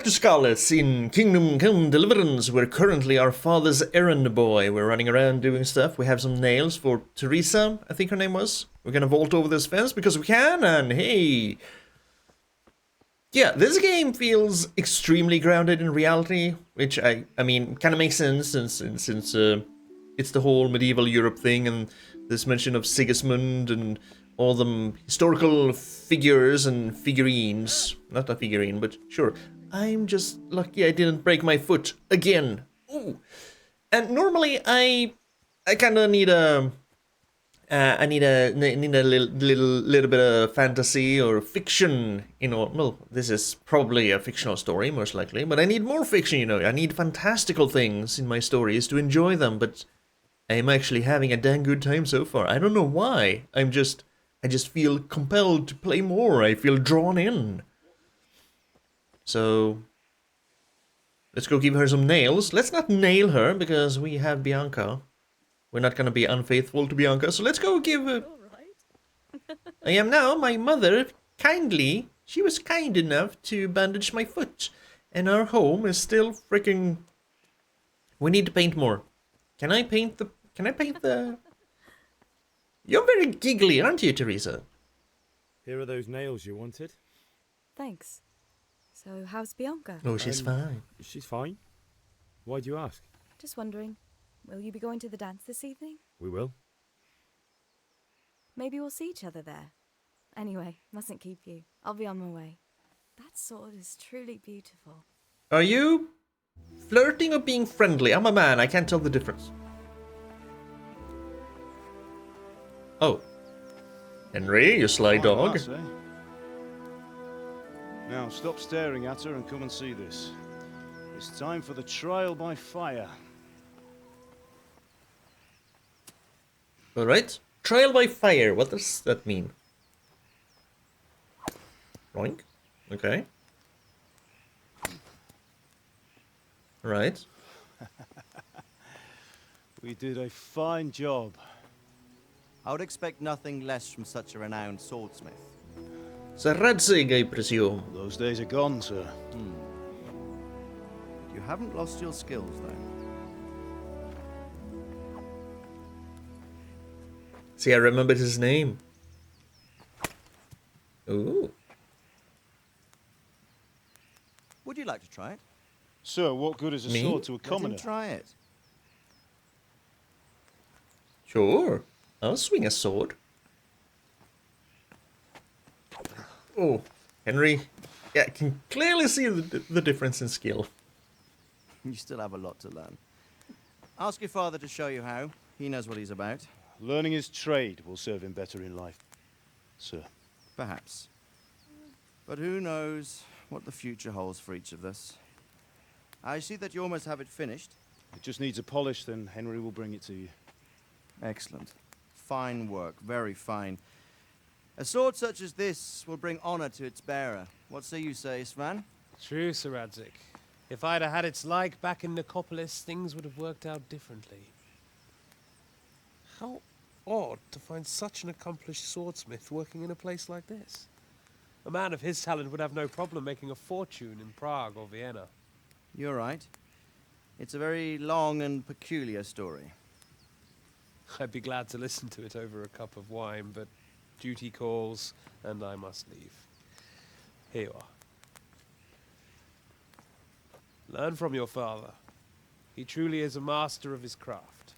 back to Scarlets in Kingdom Come Deliverance. We're currently our father's errand boy. We're running around doing stuff. We have some nails for Teresa, I think her name was. We're gonna vault over this fence because we can, and hey... Yeah, this game feels extremely grounded in reality, which I mean, kind of makes sense since it's the whole medieval Europe thing, and this mention of Sigismund and all the historical figures and figurines. Not a figurine, but sure. I'm just lucky I didn't break my foot again. Ooh. And normally I kind of need a need a little bit of fantasy or fiction, you know. Well, this is probably a fictional story, most likely, but I need more fiction, you know. I need fantastical things in my stories to enjoy them, but I'm actually having a dang good time so far. I don't know why. I just feel compelled to play more. I feel drawn in. So let's go give her some nails. Let's not nail her because we have Bianca. We're not gonna be unfaithful to Bianca, so let's go give her... I am now, my mother, she was kind enough to bandage my foot. And our home is still freaking... We need to paint more. Can I paint the... You're very giggly, aren't you, Teresa? Here are those nails you wanted. Thanks. So, how's Bianca? Oh, she's fine. She's fine. Why do you ask? Just wondering. Will you be going to the dance this evening? We will. Maybe we'll see each other there. Anyway, mustn't keep you. I'll be on my way. That sword is truly beautiful. Are you flirting or being friendly? I'm a man, I can't tell the difference. Oh. Henry, you sly dog. Lass, eh? Now, stop staring at her and come and see this. It's time for the trial by fire. Alright. Trial by fire, what does that mean? Roink. Okay. Right. We did a fine job. I would expect nothing less from such a renowned swordsmith. Razardos, I presume. Those days are gone, sir. You haven't lost your skills, though. See, I remembered his name. Ooh. Would you like to try it? Sir, what good is a Me? sword to a Let him commoner? try it. Sure. I'll swing a sword. Oh, Henry. Yeah, I can clearly see the difference in skill. You still have a lot to learn. Ask your father to show you how. He knows what he's about. Learning his trade will serve him better in life, sir. Perhaps. But who knows what the future holds for each of us. I see that you almost have it finished. It just needs a polish, then Henry will bring it to you. Excellent. Fine work, very fine. A sword such as this will bring honor to its bearer. What say you, Svan? True, Sir Radzik. If I'd have had its like back in Nicopolis, things would have worked out differently. How odd to find such an accomplished swordsmith working in a place like this. A man of his talent would have no problem making a fortune in Prague or Vienna. You're right. It's a very long and peculiar story. I'd be glad to listen to it over a cup of wine, but duty calls, and I must leave. Here you are. Learn from your father. He truly is a master of his craft.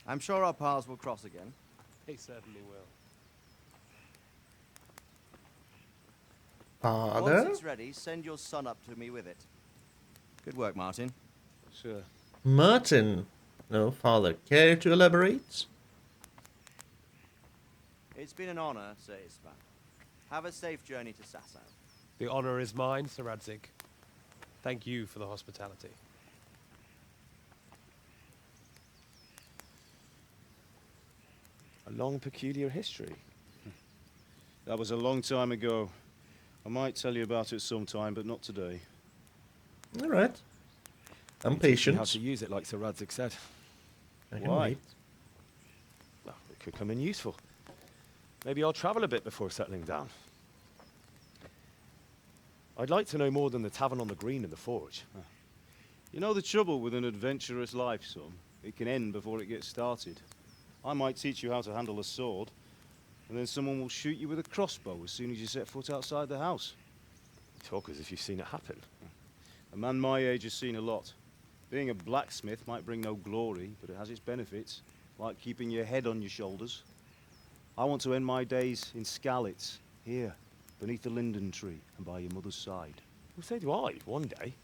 I'm sure our paths will cross again. He certainly will. Father? Once it's ready, send your son up to me with it. Good work, Martin. Sir. Martin. No, father. Care to elaborate? It's been an honor, Sir Isvan. Have a safe journey to Sasau. The honor is mine, Sir Radzik. Thank you for the hospitality. A long, peculiar history. That was a long time ago. I might tell you about it sometime, but not today. Alright. I'm You teach me patient. How to use it, like Sir Radzik said. I can Why? wait. Well, it could come in useful. Maybe I'll travel a bit before settling down. I'd like to know more than the tavern on the green and the forge. You know the trouble with an adventurous life, son? It can end before it gets started. I might teach you how to handle a sword, and then someone will shoot you with a crossbow as soon as you set foot outside the house. You talk as if you've seen it happen. A man my age has seen a lot. Being a blacksmith might bring no glory, but it has its benefits, like keeping your head on your shoulders. I want to end my days in Skalitz, here, beneath the linden tree and by your mother's side. Well, so do I, one day.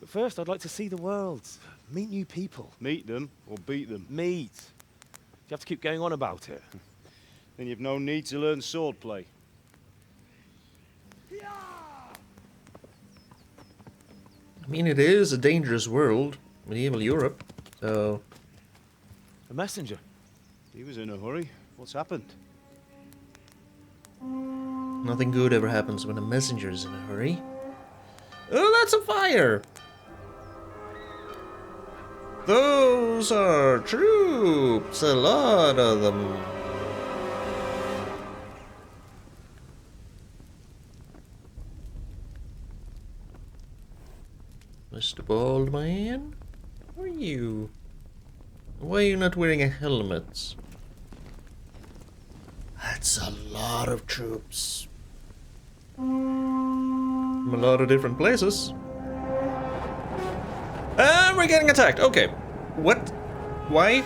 But first, I'd like to see the world, meet new people. Meet them or beat them. Meet. You have to keep going on about it. Then you've no need to learn swordplay. I mean, it is a dangerous world, medieval Europe, so... A messenger. He was in a hurry. What's happened? Nothing good ever happens when a messenger is in a hurry. Oh, that's a fire! Those are troops, a lot of them. Mr. Bald Man? Who are you? Why are you not wearing a helmet? That's a lot of troops. From a lot of different places. And we're getting attacked. Okay. What? Why?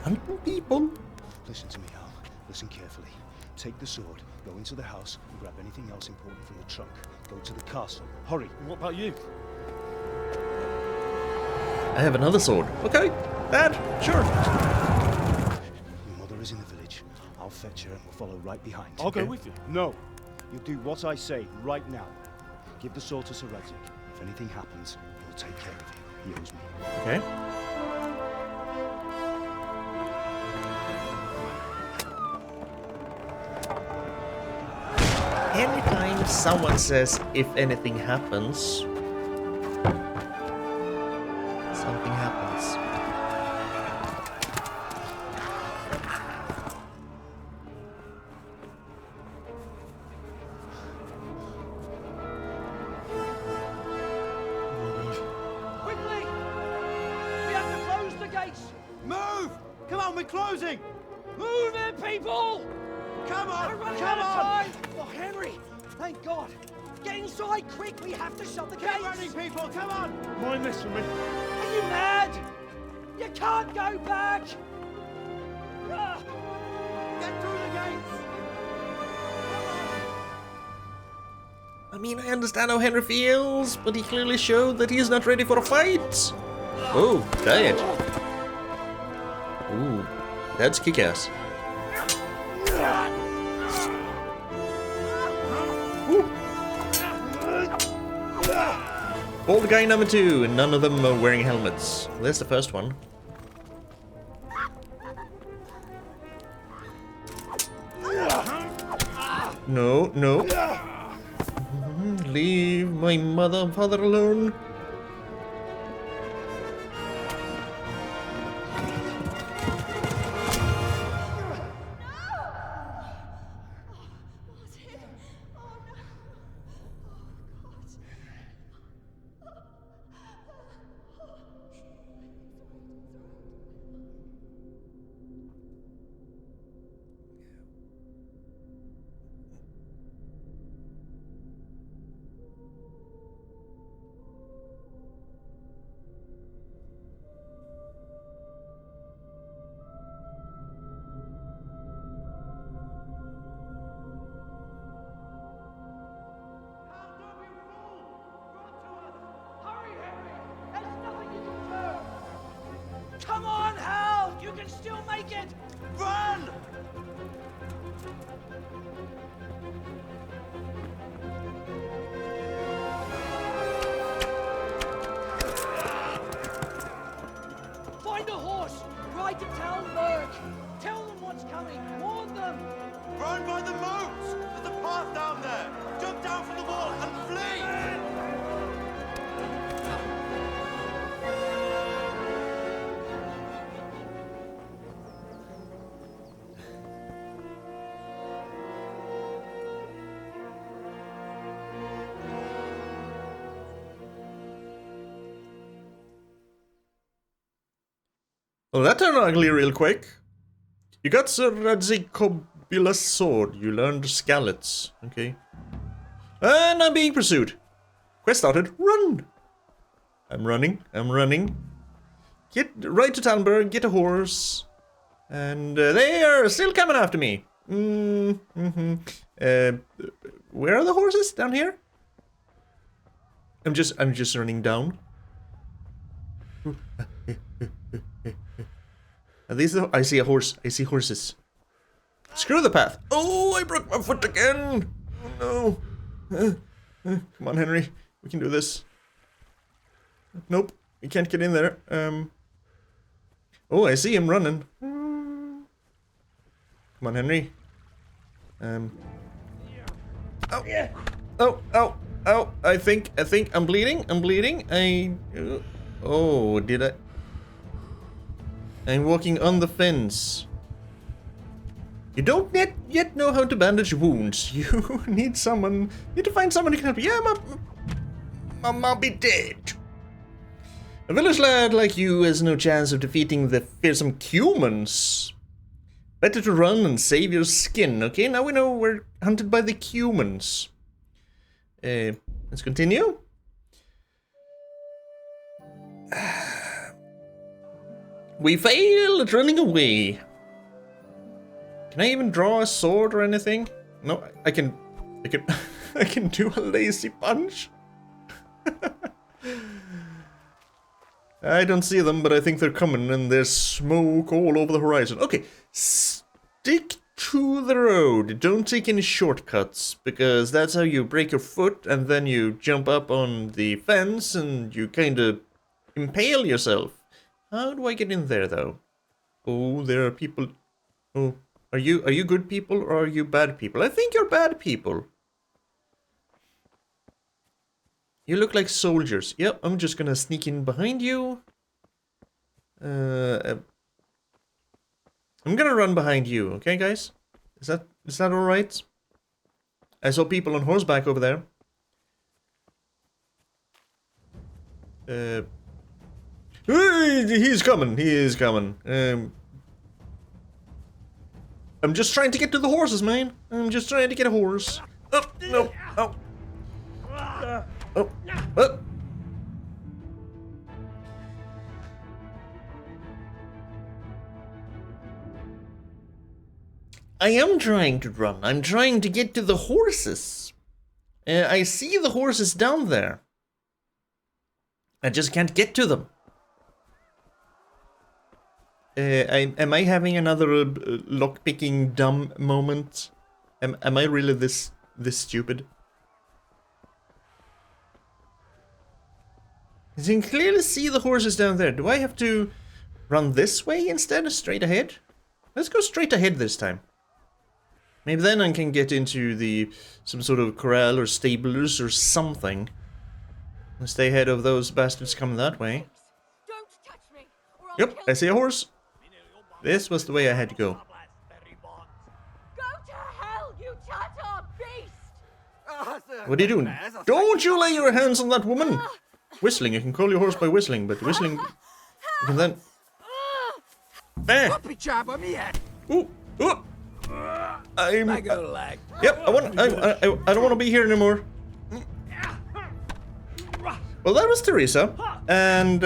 Hunting people? Listen to me, Al. Listen carefully. Take the sword, go into the house, and grab anything else important from the trunk. Go to the castle. Hurry. What about you? I have another sword. Okay. Dad, sure. Your mother is in the village. I'll fetch her and we'll follow right behind. I'll go Okay. with you. No. You do what I say right now. Give the sword to Sir Ravaging. If anything happens, he'll take care of you. He owes me. Okay. Anytime someone says if anything happens, something happens. Quickly! We have to close the gates! Move! Come on, we're closing! Move it, people! Come on! We're running Come out of on! time! Oh, Henry! Thank God! Get inside, quick! We have to shut the Get gates! running, people! Come on! Mind this for me. Are you mad? You can't go back! Ah, Get through the gates! I mean, I understand how Henry feels, but he clearly showed that he is not ready for a fight. Oh, died. Ooh, that's kick-ass. Old guy number 2, and none of them are wearing helmets. There's the first one. No, no. Leave my mother and father alone. hurry, Henry! There's nothing you can do! Come on, Hal! You can still make it! Run! Find a horse! Ride to Talmberg! Tell them what's coming! Warn them! Run by the moat! There's a path down there! Jump down from the wall and flee! Well, that turned ugly real quick. You got the Radzikobula sword. You learned scallots. Okay. And I'm being pursued. Quest started. Run! I'm running. I'm running. Get right to Talmberg. Get a horse. And they are still coming after me. Where are the horses? Down here? I'm just running down. Are these the... I see a horse. I see horses. Screw the path. Oh, I broke my foot again. Oh no. Come on, Henry. We can do this. Nope. We can't get in there. Oh, I see him running. Come on, Henry. Oh. Oh, oh, oh. I think I'm bleeding. I'm bleeding. Oh, did I? I'm walking on the fence. You don't yet know how to bandage wounds. You need someone. You need to find someone who can help you. Yeah, I'll be dead. A village lad like you has no chance of defeating the fearsome humans. Better to run and save your skin. Okay, now we know we're hunted by the humans. Let's continue. We fail at running away. Can I even draw a sword or anything? No, I can I can do a lazy punch. I don't see them, but I think they're coming, and there's smoke all over the horizon. Okay, stick to the road. Don't take any shortcuts, because that's how you break your foot, and then you jump up on the fence, and you kind of impale yourself. How do I get in there, though? Oh, there are people... Oh, are you good people, or are you bad people? I think you're bad people. You look like soldiers. Yep, I'm just gonna sneak in behind you. I'm gonna run behind you, okay, guys? Is that all right? I saw people on horseback over there. He's coming. He is coming. I'm just trying to get to the horses, man. I'm just trying to get a horse. Oh no! Oh. Oh, oh. I am trying to run. I'm trying to get to the horses. I see the horses down there. I just can't get to them. Am I having another lock-picking dumb moment? Am I really this stupid? You can clearly see the horses down there. Do I have to run this way instead, straight ahead? Let's go straight ahead this time. Maybe then I can get into some sort of corral or stables or something. And stay ahead of those bastards coming that way. Don't touch me, or I'll Yep, kill I see a horse. This was the way I had to go. Go to hell, you Tatar beast! What are you doing? Don't you lay your hands on that woman! Whistling, you can call your horse by whistling, but whistling... You can then... There! Ooh! Ooh! I'm... Yep, I don't want to be here anymore. Well, that was Teresa, and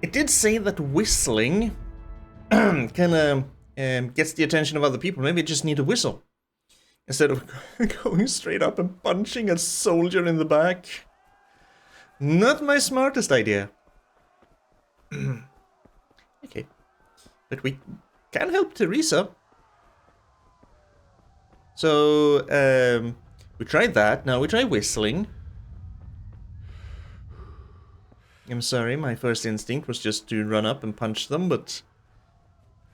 it did say that whistling kind of gets the attention of other people. Maybe you just need to whistle instead of going straight up and punching a soldier in the back. Not my smartest idea. Okay, but we can help Teresa. So we tried that. Now we try whistling. I'm sorry, my first instinct was just to run up and punch them, but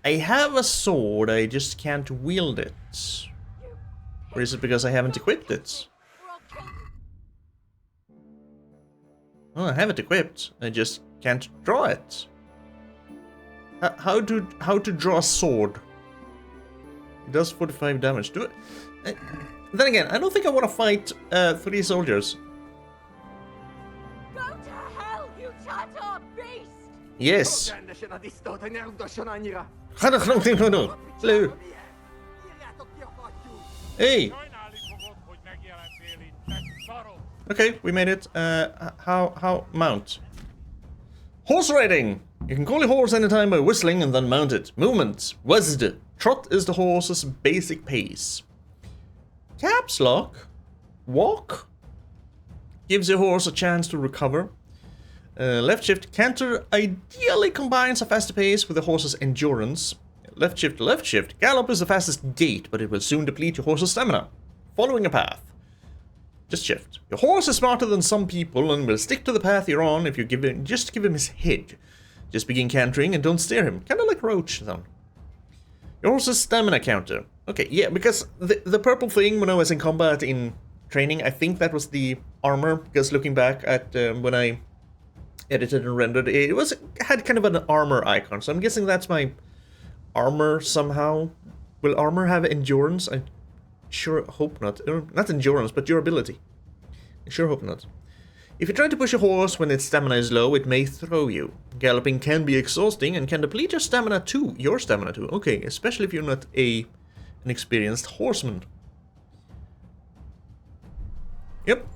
I have a sword, I just can't wield it. Or is it because I haven't equipped it? Oh, I have it equipped, I just can't draw it. How to draw a sword? It does 45 damage. Do it. Then again, I don't think I want to fight 3 soldiers. Go to hell, you Tatar beast! Yes. Hello. Hello. Hey. Okay, we made it. How mount? Horse riding. You can call your horse anytime by whistling and then mount it. Movement. Wazd. Trot is the horse's basic pace. Caps lock. Walk. Gives your horse a chance to recover. Left shift canter ideally combines a faster pace with the horse's endurance. Left shift. Gallop is the fastest gait, but it will soon deplete your horse's stamina. Following a path. Just shift. Your horse is smarter than some people and will stick to the path you're on if you just give him his head. Just begin cantering and don't steer him. Kinda like Roach, then. Your horse's stamina counter. Okay, yeah, because the purple thing when I was in combat in training, I think that was the armor, because looking back at when I edited and rendered, it had kind of an armor icon, so I'm guessing that's my armor somehow. Will armor have endurance? I sure hope not. Not endurance, but durability. I sure hope not. If you try to push a horse when its stamina is low, it may throw you. Galloping can be exhausting and can deplete your stamina too. Okay, especially if you're not an experienced horseman. Yep.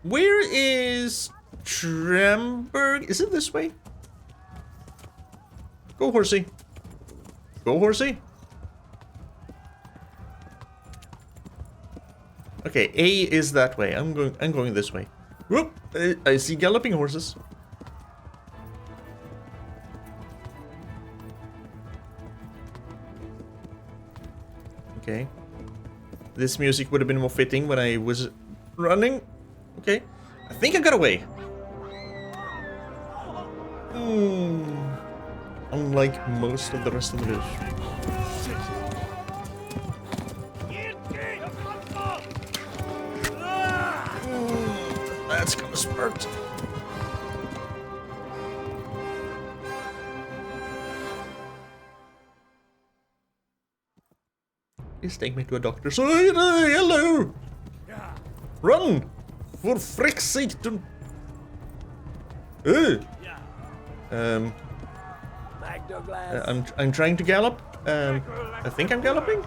Where is Talmberg? Is it this way? Go, horsey. Go, horsey. Okay, A is that way. I'm going this way. Whoop! I see galloping horses. Okay. This music would have been more fitting when I was running. Okay. I think I got away. Unlike most of the rest of the village. That's gonna spurt. Please take me to a doctor. So, hello! Run! For frick's sake! I'm trying to gallop. I think I'm galloping.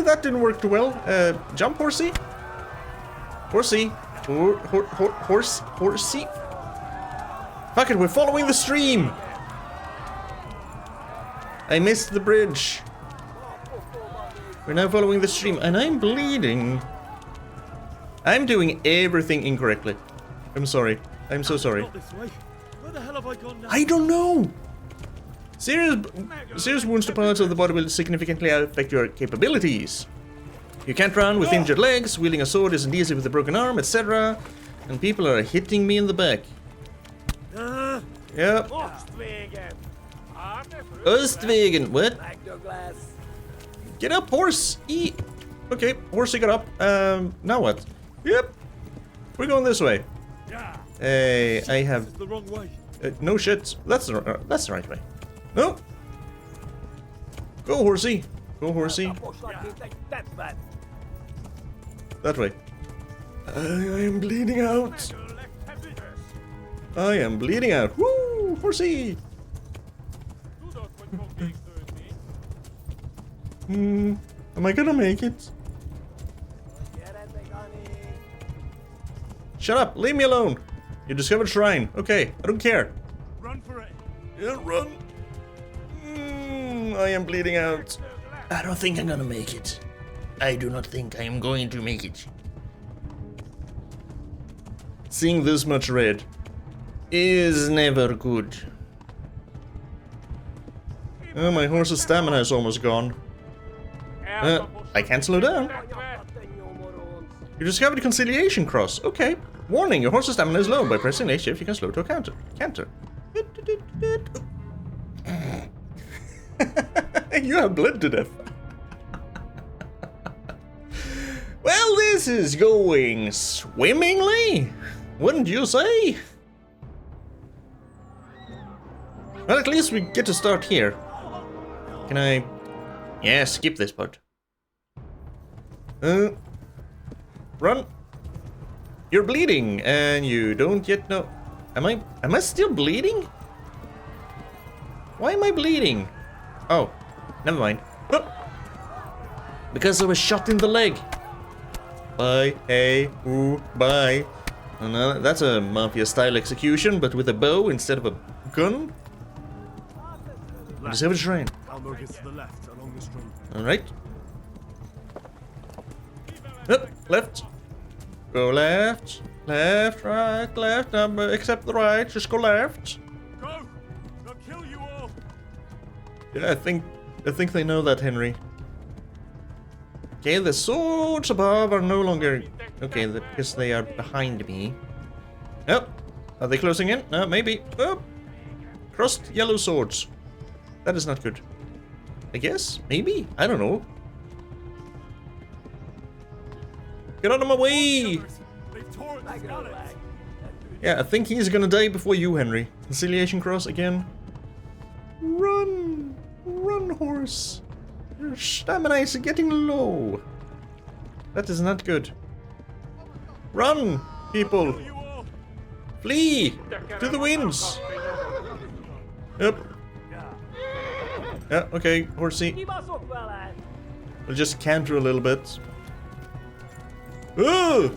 That didn't work too well. Jump, horsey. Horsey. Horsey. Fuck it, we're following the stream. I missed the bridge. We're now following the stream, and I'm bleeding. I'm doing everything incorrectly. I'm sorry. I'm so sorry. Where the hell have I gone now? I don't know. Serious wounds to parts of the body will significantly affect your capabilities. You can't run with injured legs, wielding a sword isn't easy with a broken arm, etc. And people are hitting me in the back. Yep. Ostwegen. What? Get up, horse! E. Okay, horsey got up. Now what? Yep. We're going this way. Hey, I have... the wrong way. No shit. That's the right way. No. Go, horsey. Go, horsey. That way. I am bleeding out. I am bleeding out. Woo! Horsey! Am I gonna make it? Shut up! Leave me alone! You discovered shrine. Okay, I don't care. Run for it. Yeah, run. I am bleeding out. I don't think I'm gonna make it. I do not think I am going to make it. Seeing this much red is never good. Oh, my horse's stamina is almost gone. I can't slow down. You discovered the conciliation cross. Okay. Warning, your horse's stamina is low. By pressing left shift, you can slow to a canter. You have bled to death. Well, this is going swimmingly, wouldn't you say? Well, at least we get to start here. Can I... Yeah, skip this part. Run. You're bleeding, and you don't yet know. Am I still bleeding? Why am I bleeding? Oh, never mind. Oh. Because I was shot in the leg. Bye, hey, ooh, bye. And, that's a mafia-style execution, but with a bow instead of a gun. Just have a shrine. Talmberg is to the left, along the stream. Alright. Left. Go left. Left, right, left. Except the right. Just go left. Go! They'll kill you all! Yeah, I think they know that, Henry. Okay, the swords above are no longer... Okay, because they are behind me. Oh, are they closing in? No, maybe. Oh, crossed yellow swords. That is not good. I guess? Maybe? I don't know. Get out of my way! They've torn the skeleton. Yeah, I think he's gonna die before you, Henry. Conciliation cross again. Run! Run, horse! Your stamina is getting low. That is not good. Run, people! Flee! To the winds! Yep. Yeah, okay, horsey. We'll just canter a little bit. Oh!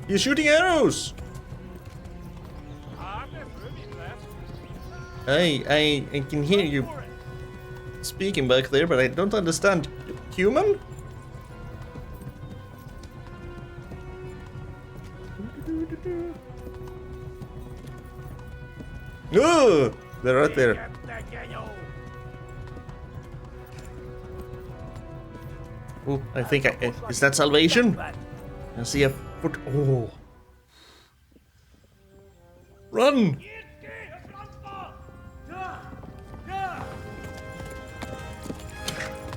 He's shooting arrows! I can hear you speaking back there, but I don't understand. Human? Oh! They're right there. Oh, I think is that salvation? I see a foot. Oh. Run!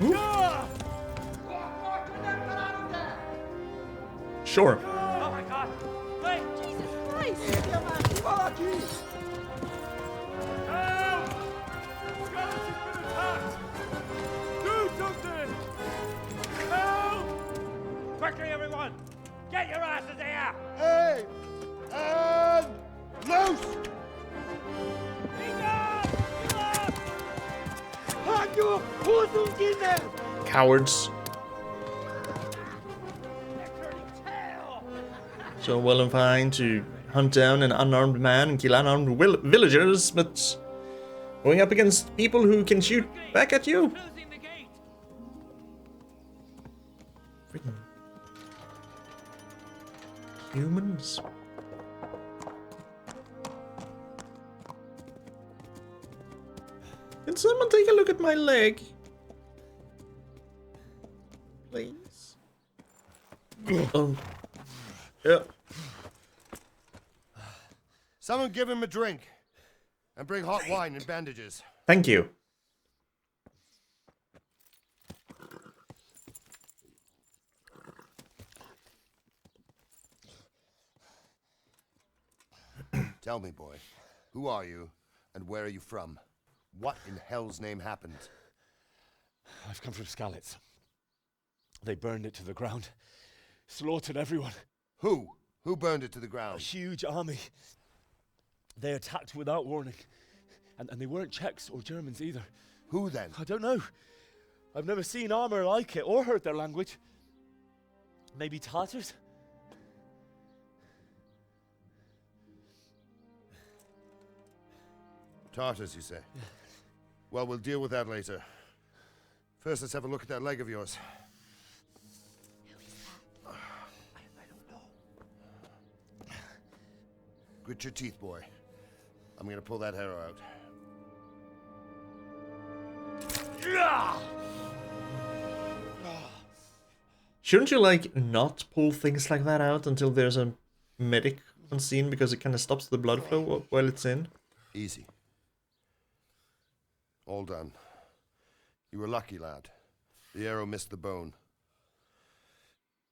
Ooh. Sure. Oh my God! Wait! Jesus Christ! Help! Skeleton's been attacked! Do something! Help! Quickly, everyone! Get your asses here! Hey! And loose! Cowards. So well and fine to hunt down an unarmed man and kill unarmed villagers, but going up against people who can shoot back at you. Freaking humans. Can someone take a look at my leg? Please. Oh. Yeah. Someone give him a drink. And bring hot wine and bandages. Thank you. Tell me, boy, who are you and where are you from? What in hell's name happened? I've come from Skalitz. They burned it to the ground. Slaughtered everyone. Who? Who burned it to the A ground? huge army. They attacked without warning. And they weren't Czechs or Germans either. Who then? I don't know. I've never seen armor like it or heard their language. Maybe Tatars? Tartars, you say? Yeah. Well, we'll deal with that later. First, let's have a look at that leg of yours. Who is that? I don't know. Grit your teeth, boy. I'm gonna pull that arrow out. Shouldn't you, like, not pull things like that out until there's a medic on scene because it kind of stops the blood flow while it's in? Easy. All done. You were lucky, lad. The arrow missed the bone.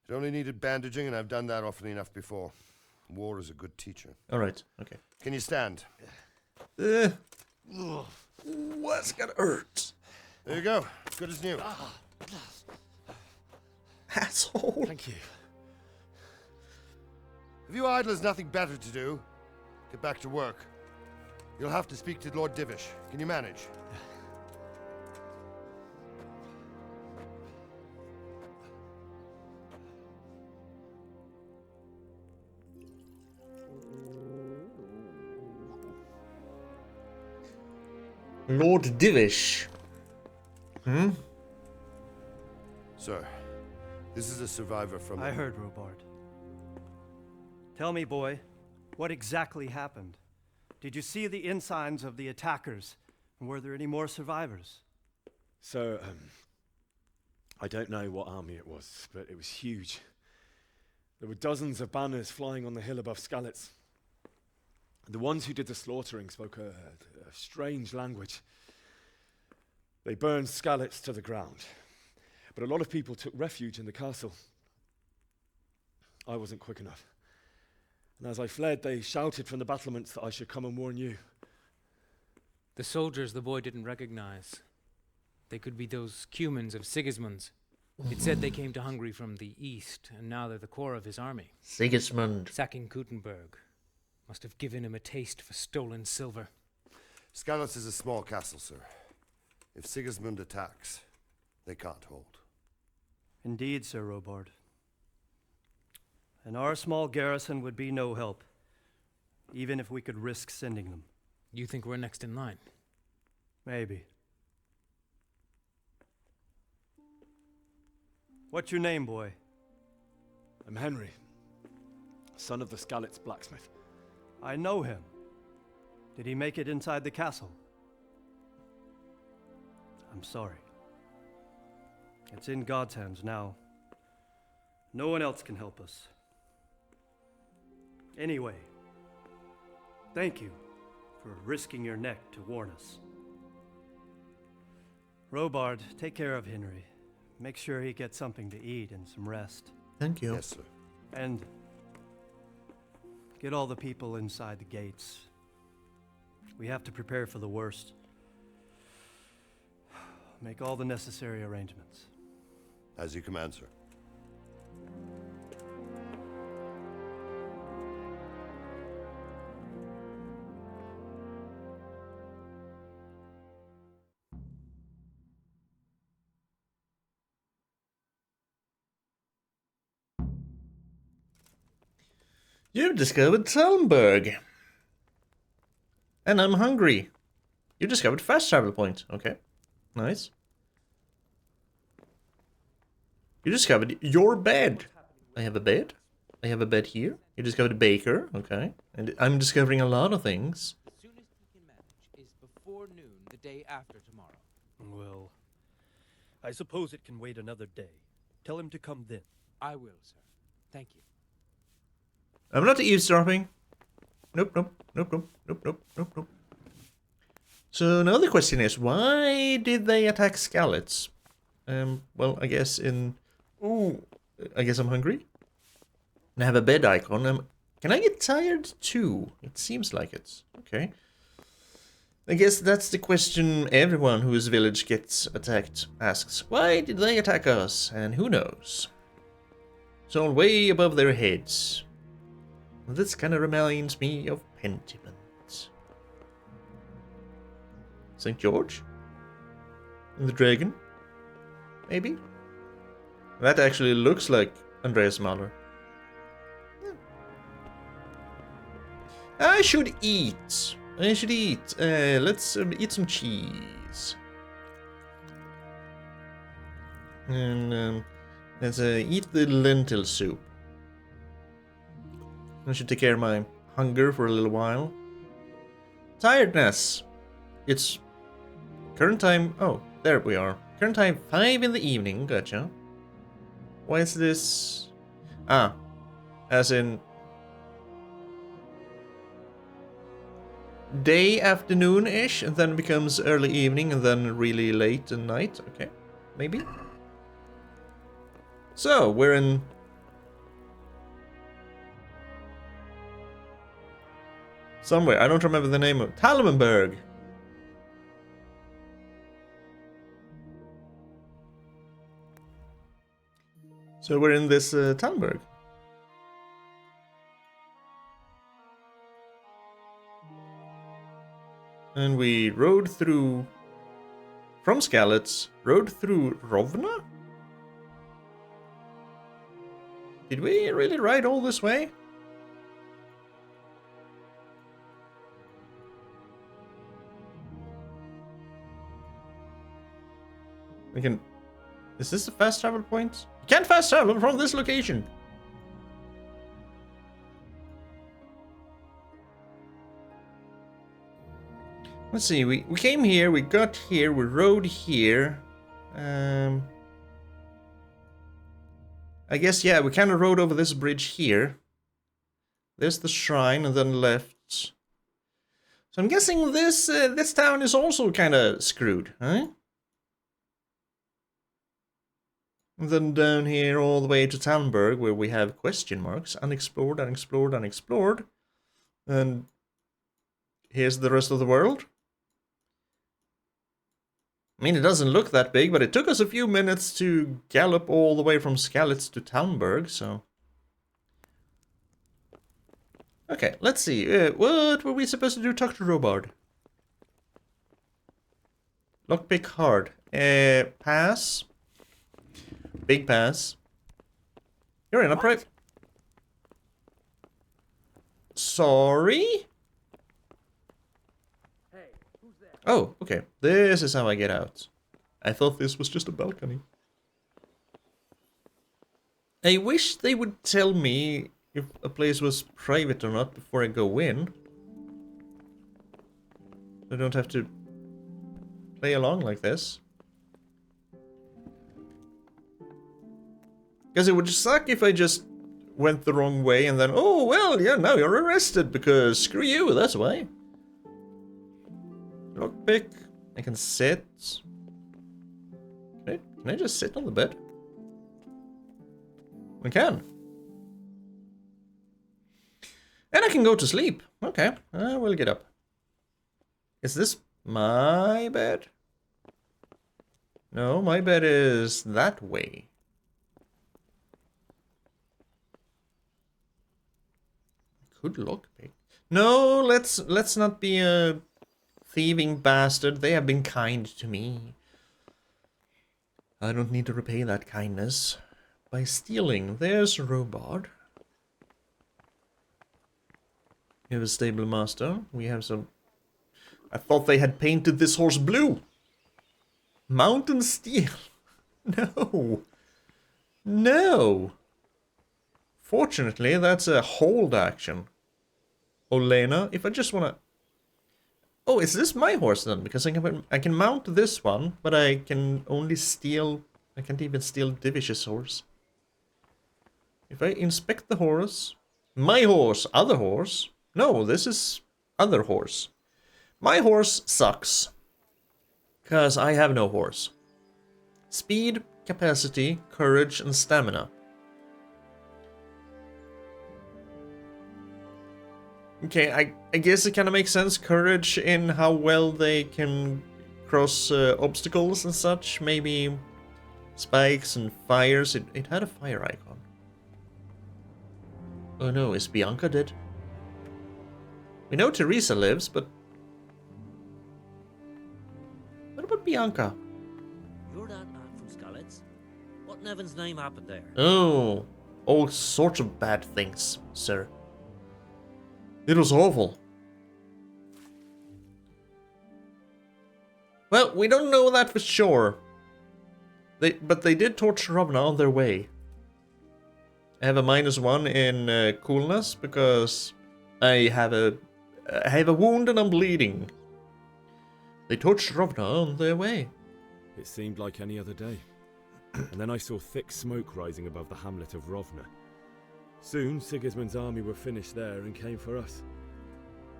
It only needed bandaging, and I've done that often enough before. War is a good teacher. Alright, okay. Can you stand? What's gonna hurt? There you go. Good as new. Asshole. Thank you. If you idlers nothing better to do, get back to work. You'll have to speak to Lord Divish. Can you manage? Lord Divish. Hmm? Sir, this is a survivor from... I heard, Robard. Tell me, boy, what exactly happened? Did you see the ensigns of the attackers? And were there any more survivors? So, I don't know what army it was, but it was huge. There were dozens of banners flying on the hill above Skalitz. The ones who did the slaughtering spoke a strange language. They burned Skalitz to the ground, but a lot of people took refuge in the castle. I wasn't quick enough. And as I fled, they shouted from the battlements that I should come and warn you. The soldiers the boy didn't recognize. They could be those Cumans of Sigismund's. It said they came to Hungary from the east, and now they're the core of his army. Sigismund. Sacking Gutenberg must have given him a taste for stolen silver. Skalitz is a small castle, sir. If Sigismund attacks, they can't hold. Indeed, Sir Robard. And our small garrison would be no help, even if we could risk sending them. You think we're next in line? Maybe. What's your name, boy? I'm Henry, son of the Skalitz blacksmith. I know him. Did he make it inside the castle? I'm sorry. It's in God's hands now. No one else can help us. Anyway, thank you for risking your neck to warn us. Robard, take care of Henry. Make sure he gets something to eat and some rest. Thank you. Yes, sir. And get all the people inside the gates. We have to prepare for the worst. Make all the necessary arrangements. As you command, sir. You've discovered Talmberg. And I'm hungry. You discovered fast travel point. Okay. Nice. You discovered your bed. I have a bed. I have a bed here. You discovered a baker. Okay. And I'm discovering a lot of things. As soon as he can manage is before noon the day after tomorrow. Well, I suppose it can wait another day. Tell him to come then. I will, sir. Thank you. I'm not eavesdropping. Nope, nope, nope, nope, nope, nope, nope, nope. So now the question is, why did they attack Skalitz? Well, I guess I guess I'm hungry. And I have a bed icon. Can I get tired too? It seems like it. Okay. I guess that's the question everyone whose village gets attacked asks. Why did they attack us? And who knows? It's all way above their heads. This kind of reminds me of Pentiment. St. George? And the dragon? Maybe? That actually looks like Andreas Mahler. I should eat. Let's eat some cheese. And let's eat the lentil soup. I should take care of my hunger for a little while. Tiredness. It's current time. Oh, there we are. Current time 5 in the evening. Gotcha. Why is this? Ah, as in day afternoon-ish, and then becomes early evening, and then really late at night. Okay, maybe. So we're in. Somewhere, I don't remember the name of Talmberg. So we're in this Talmberg. And we rode through... From Skalitz, rode through Ravna? Did we really ride all this way? We can... Is this a fast travel point? You can't fast travel from this location! Let's see, we came here, we got here, we rode here. I guess, yeah, we kind of rode over this bridge here. There's the shrine and then left. So I'm guessing this this town is also kind of screwed, huh? And then down here all the way to Talmberg, where we have question marks. Unexplored, unexplored, unexplored. And here's the rest of the world. I mean, it doesn't look that big, but it took us a few minutes to gallop all the way from Skalitz to Talmberg, so... Okay, let's see. What were we supposed to do? Talk to Robard. Lockpick hard. Pass. Big pass. You're in a private... Sorry? Oh, okay. This is how I get out. I thought this was just a balcony. I wish they would tell me if a place was private or not before I go in. I don't have to play along like this. Because it would suck if I just went the wrong way and then, oh, well, yeah, now you're arrested because screw you, that's why. Lockpick. I can sit. Can I just sit on the bed? I can. And I can go to sleep. Okay, I will get up. Is this my bed? No, my bed is that way. Good lockpick. No, let's not be a thieving bastard. They have been kind to me. I don't need to repay that kindness by stealing. There's Robard. We have a stable master. We have some... I thought they had painted this horse blue. Mountain steel. No. No. Fortunately, that's a hold action. Olena, if I just want to... Oh, is this my horse then? Because I can mount this one, but I can only steal... I can't even steal Divish's horse. If I inspect the horse... My horse, other horse... No, this is other horse. My horse sucks. Because I have no horse. Speed, capacity, courage, and stamina. Okay, I guess it kind of makes sense. Courage in how well they can cross obstacles and such. Maybe spikes and fires. It had a fire icon. Oh no, is Bianca dead? We know Teresa lives, but... What about Bianca? You're that man from Skalitz? What in heaven's name happened there? Oh, all sorts of bad things, sir. It was awful. Well, we don't know that for sure. But they did torch Ravna on their way. I have a -1 in coolness because I have a wound and I'm bleeding. They torched Ravna on their way. It seemed like any other day. And then I saw thick smoke rising above the hamlet of Ravna. Soon, Sigismund's army were finished there and came for us.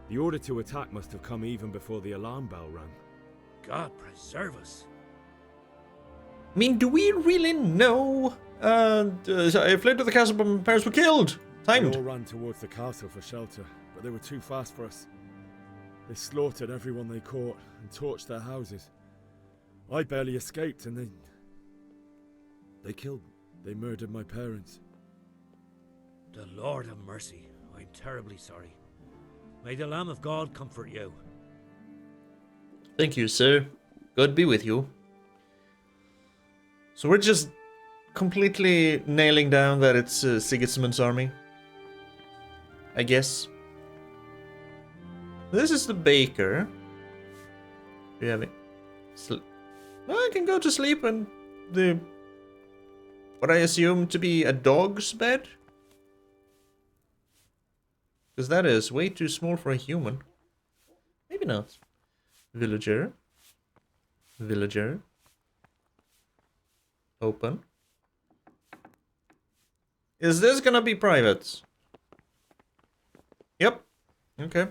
The order to attack must have come even before the alarm bell rang. God preserve us. I mean, do we really know? I fled to the castle, but my parents were killed. Timed. We all ran towards the castle for shelter, but they were too fast for us. They slaughtered everyone they caught and torched their houses. I barely escaped, and they murdered my parents. The Lord have mercy. I'm terribly sorry. May the Lamb of God comfort you. Thank you, sir. God be with you. So we're just completely nailing down that it's Sigismund's army. I guess. This is the baker. Do you have it? Well, I can go to sleep and the... what I assume to be a dog's bed? Because that is way too small for a human. Maybe not. Villager. Villager. Open. Is this gonna be private? Yep. Okay.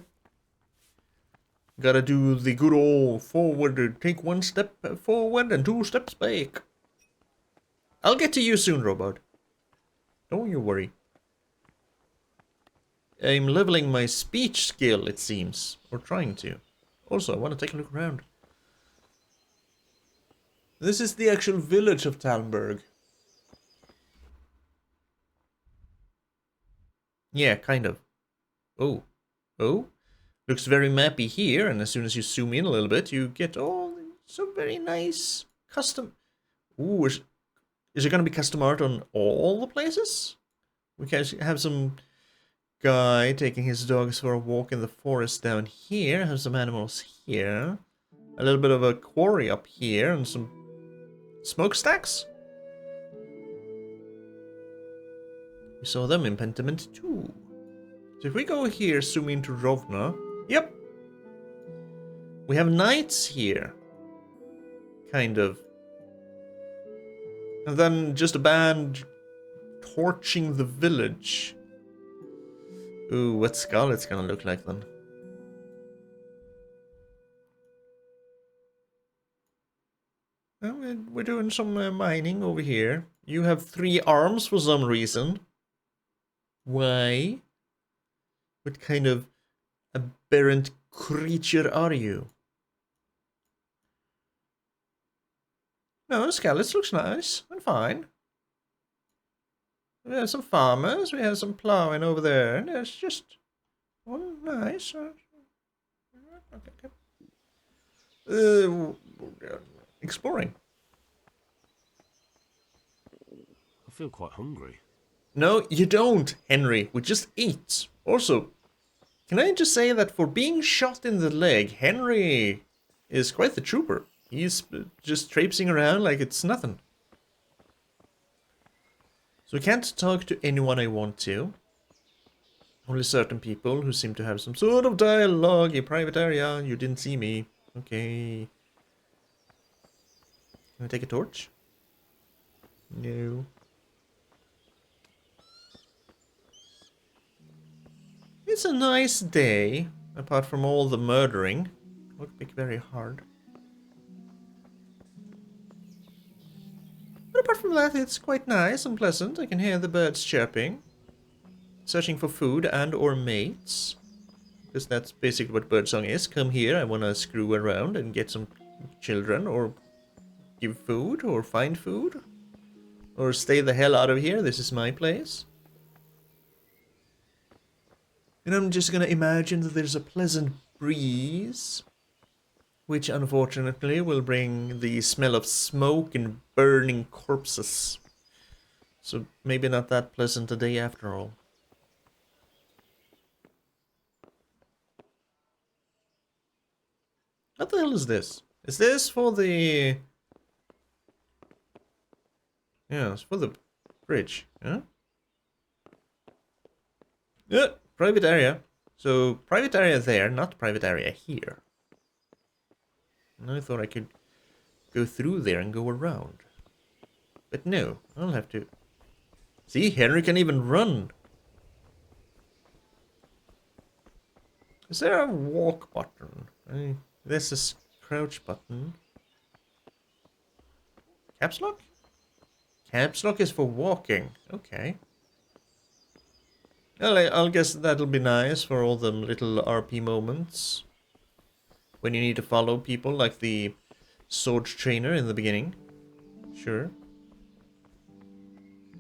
Gotta do the good old forward, take one step forward and 2 steps back. I'll get to you soon, robot. Don't you worry. I'm leveling my speech skill, it seems. Or trying to. Also, I want to take a look around. This is the actual village of Talmberg. Yeah, kind of. Oh. Oh? Looks very mappy here, and as soon as you zoom in a little bit, you get all some very nice custom... Ooh, is it going to be custom art on all the places? We can have some guy taking his dogs for a walk in the forest down here, have some animals here, a little bit of a quarry up here, and some smokestacks. We saw them in Pentiment too. So if we go here, zoom into Rovna, yep. We have knights here. Kind of. And then just a band torching the village. Ooh, what skull it's gonna look like then. Well, we're doing some mining over here. You have 3 arms for some reason. Why? What kind of aberrant creature are you? No, the skeleton looks nice and fine. We have some farmers, we have some plowing over there, and it's just all nice. Exploring. I feel quite hungry. No, you don't, Henry. We just ate. Also, can I just say that for being shot in the leg, Henry is quite the trooper. He's just traipsing around like it's nothing. So I can't talk to anyone I want to. Only certain people who seem to have some sort of dialogue. A private area. You didn't see me. Okay. Can I take a torch? No. It's a nice day, apart from all the murdering. Would be very hard. But apart from that, it's quite nice and pleasant. I can hear the birds chirping. Searching for food and or mates. Because that's basically what birdsong is. Come here, I want to screw around and get some children, or give food, or find food. Or stay the hell out of here, this is my place. And I'm just gonna imagine that there's a pleasant breeze, which unfortunately will bring the smell of smoke and burning corpses. So maybe not that pleasant a day after all. What the hell is this? Is this for the... Yeah, it's for the bridge, yeah? Yeah, private area. So, private area there, not private area here. And I thought I could go through there and go around. But no, I'll have to... See, Henry can even run. Is there a walk button? There's a crouch button. Caps lock? Caps lock is for walking. Okay. Well, I'll guess that'll be nice for all them little RP moments. When you need to follow people, like the sword trainer in the beginning. Sure.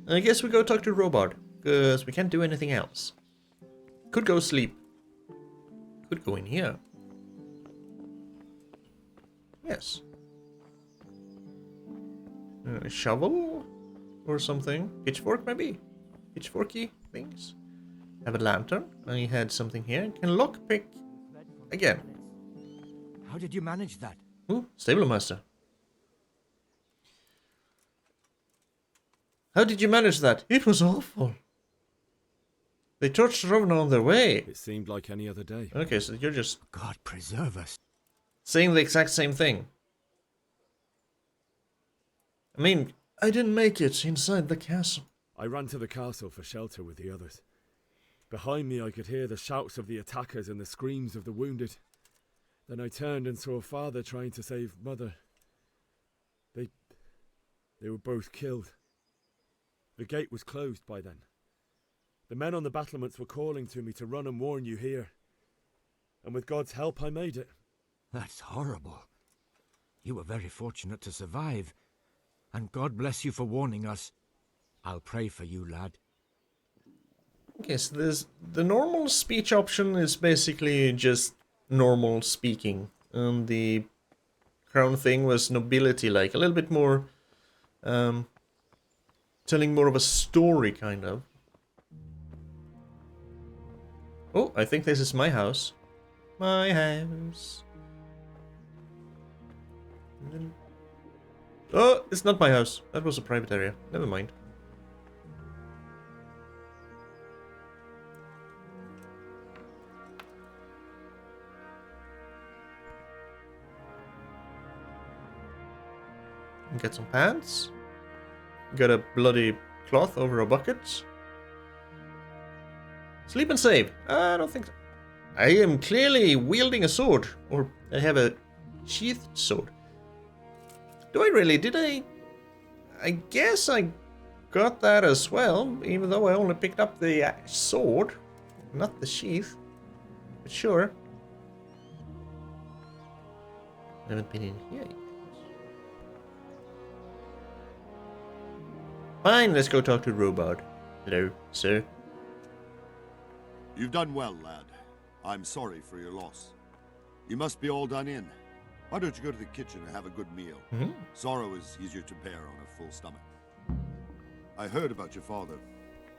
I guess we go talk to Robot, because we can't do anything else. Could go sleep. Could go in here. Yes. A shovel or something. Pitchfork maybe. Pitchforky things. Have a lantern. I had something here. Can lockpick again. How did you manage that? Ooh, stable master. How did you manage that? It was awful. They torched Ravaging on their way. It seemed like any other day. Okay, so you're just... God preserve us. Saying the exact same thing. I mean, I didn't make it inside the castle. I ran to the castle for shelter with the others. Behind me I could hear the shouts of the attackers and the screams of the wounded. Then I turned and saw Father trying to save Mother. They were both killed. The gate was closed by then. The men on the battlements were calling to me to run and warn you here. And with God's help I made it. That's horrible. You were very fortunate to survive. And God bless you for warning us. I'll pray for you, lad. Okay, so there's the normal speech option is basically just normal speaking. And the crown thing was nobility, like a little bit more telling more of a story, kind of. Oh, I think this is my house. My house. And then... Oh, it's not my house. That was a private area. Never mind. Get some pants. Got a bloody cloth over a bucket. Sleep and save. I don't think so. I am clearly wielding a sword. Or I have a sheathed sword. Do I really? Did I? I guess I got that as well. Even though I only picked up the sword. Not the sheath. But sure. I haven't been in here yet. Fine, let's go talk to Robot. Hello, sir. You've done well, lad. I'm sorry for your loss. You must be all done in. Why don't you go to the kitchen and have a good meal? Sorrow is easier to bear on a full stomach. I heard about your father.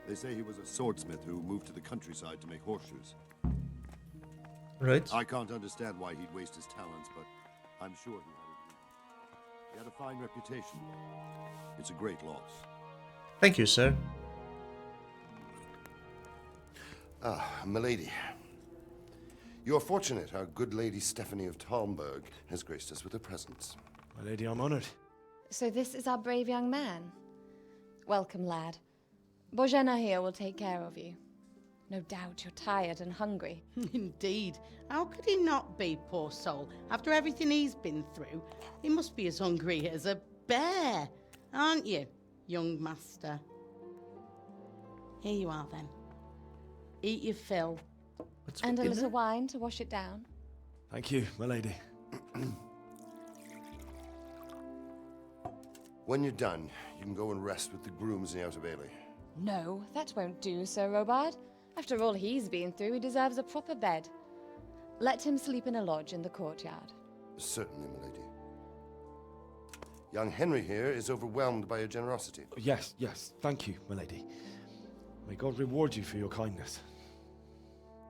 They say he was a swordsmith who moved to the countryside to make horseshoes. Right. I can't understand why he'd waste his talents, but I'm sure he had a fine reputation. It's a great loss. Thank you, sir. Ah, milady. You are fortunate our good lady Stephanie of Talmberg has graced us with her presence. My lady, I'm honored. So this is our brave young man. Welcome, lad. Bojena here will take care of you. No doubt you're tired and hungry. Indeed. How could he not be, poor soul? After everything he's been through, he must be as hungry as a bear, aren't you, young master? Here you are, then. Eat your fill. And a little wine to wash it down. Thank you, my lady. When you're done, you can go and rest with the grooms in the Outer Bailey. No, that won't do, Sir Robard. After all he's been through, he deserves a proper bed. Let him sleep in a lodge in the courtyard. Certainly, milady. Young Henry here is overwhelmed by your generosity. Yes, yes. Thank you, my lady. May God reward you for your kindness.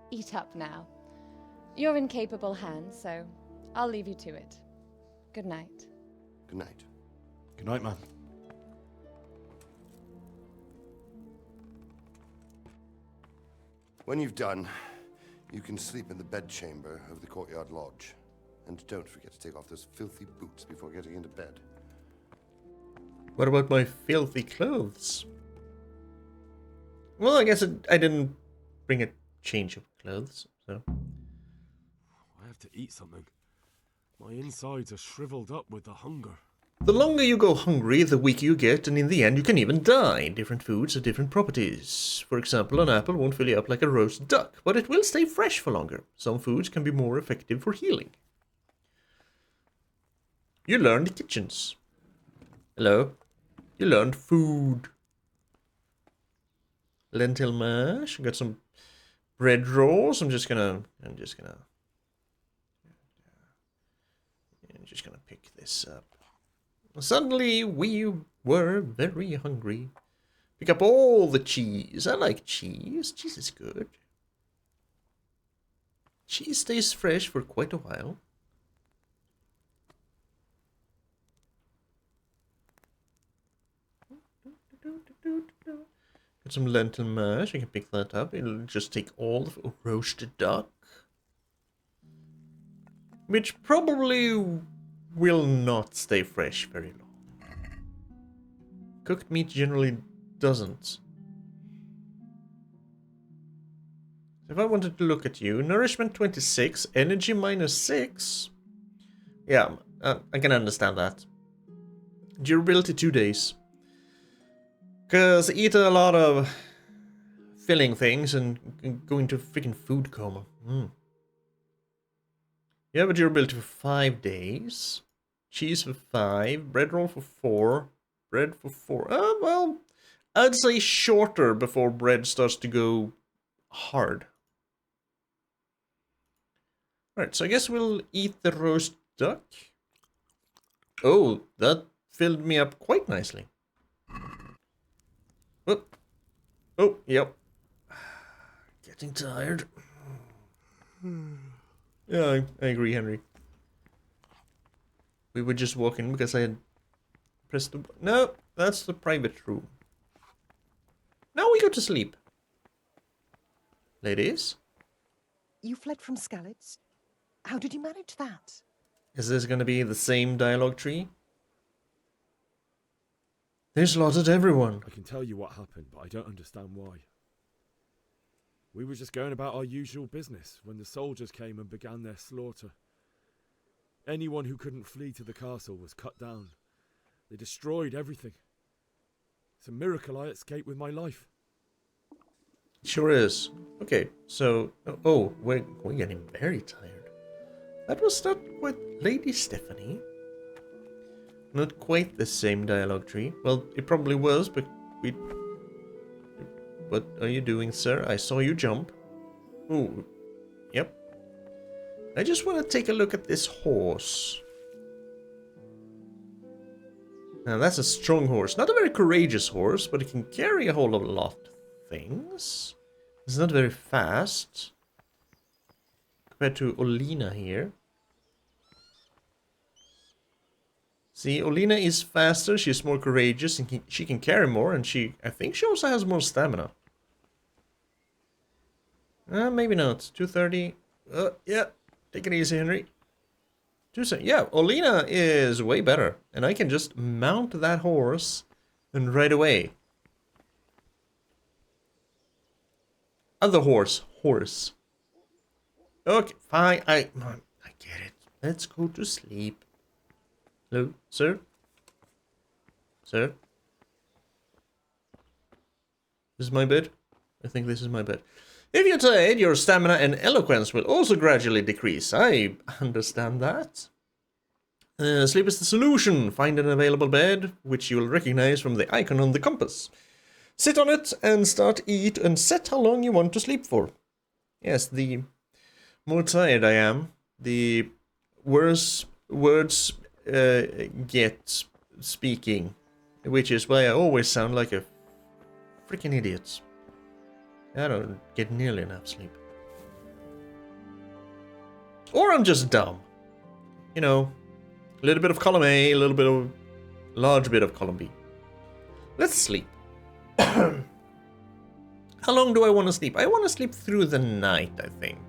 Eat up now. You're in capable hands, so I'll leave you to it. Good night. Good night. Good night, man. When you've done, you can sleep in the bedchamber of the courtyard lodge. And don't forget to take off those filthy boots before getting into bed. What about my filthy clothes? Well, I guess I didn't bring a change of clothes, so... I have to eat something. My insides are shriveled up with the hunger. The longer you go hungry, the weaker you get, and in the end you can even die. Different foods have different properties. For example, an apple won't fill you up like a roast duck, but it will stay fresh for longer. Some foods can be more effective for healing. You learned the kitchens. Hello? You learned food. Lentil mash. Got some bread rolls. I'm just gonna this up. Suddenly, we were very hungry. Pick up all the cheese. I like cheese. Cheese is good. Cheese stays fresh for quite a while. Got some lentil mash. I can pick that up. It'll just take all the roasted duck. Which probably will not stay fresh very long. Cooked meat generally doesn't. If I wanted to look at you, nourishment 26, energy -6. Yeah, I can understand that. Durability 2 days. Because eat a lot of filling things and go into freaking food coma. You have a durability for 5 days. Cheese for 5. Bread roll for 4. Bread for 4. Well, I'd say shorter before bread starts to go hard. Alright, so I guess we'll eat the roast duck. Oh, that filled me up quite nicely. Oh, yep. Getting tired. Yeah, I agree, Henry. We were just walking because I had pressed the... No, that's the private room. Now we go to sleep. Ladies? You fled from Skalitz? How did you manage that? Is this going to be the same dialogue tree? They slaughtered everyone. I can tell you what happened, but I don't understand why. We were just going about our usual business when the soldiers came and began their slaughter. Anyone who couldn't flee to the castle was cut down. They destroyed everything. It's a miracle I escaped with my life. Sure is. Okay, so... Oh, we're getting very tired. That was not quite Lady Stephanie. Not quite the same dialogue tree. Well, it probably was, but we... What are you doing, sir? I saw you jump. Ooh. Yep. I just want to take a look at this horse. Now, that's a strong horse. Not a very courageous horse, but it can carry a whole lot of things. It's not very fast. Compared to Olina here. See, Olina is faster, she's more courageous, and she can carry more, and I think she also has more stamina. Maybe not. 230. Yeah, take it easy, Henry. 270. Yeah, Olina is way better, and I can just mount that horse and ride away. Other horse. Okay, fine. I get it. Let's go to sleep. Hello, sir? Sir? This is my bed? I think this is my bed. If you're tired, your stamina and eloquence will also gradually decrease. I understand that. Sleep is the solution. Find an available bed, which you will recognize from the icon on the compass. Sit on it and start eat and set how long you want to sleep for. Yes, the more tired I am, the worse words get speaking, which is why I always sound like a freaking idiot. I don't get nearly enough sleep. Or I'm just dumb. You know, a little bit of column A, large bit of column B. Let's sleep. How long do I want to sleep? I want to sleep through the night, I think.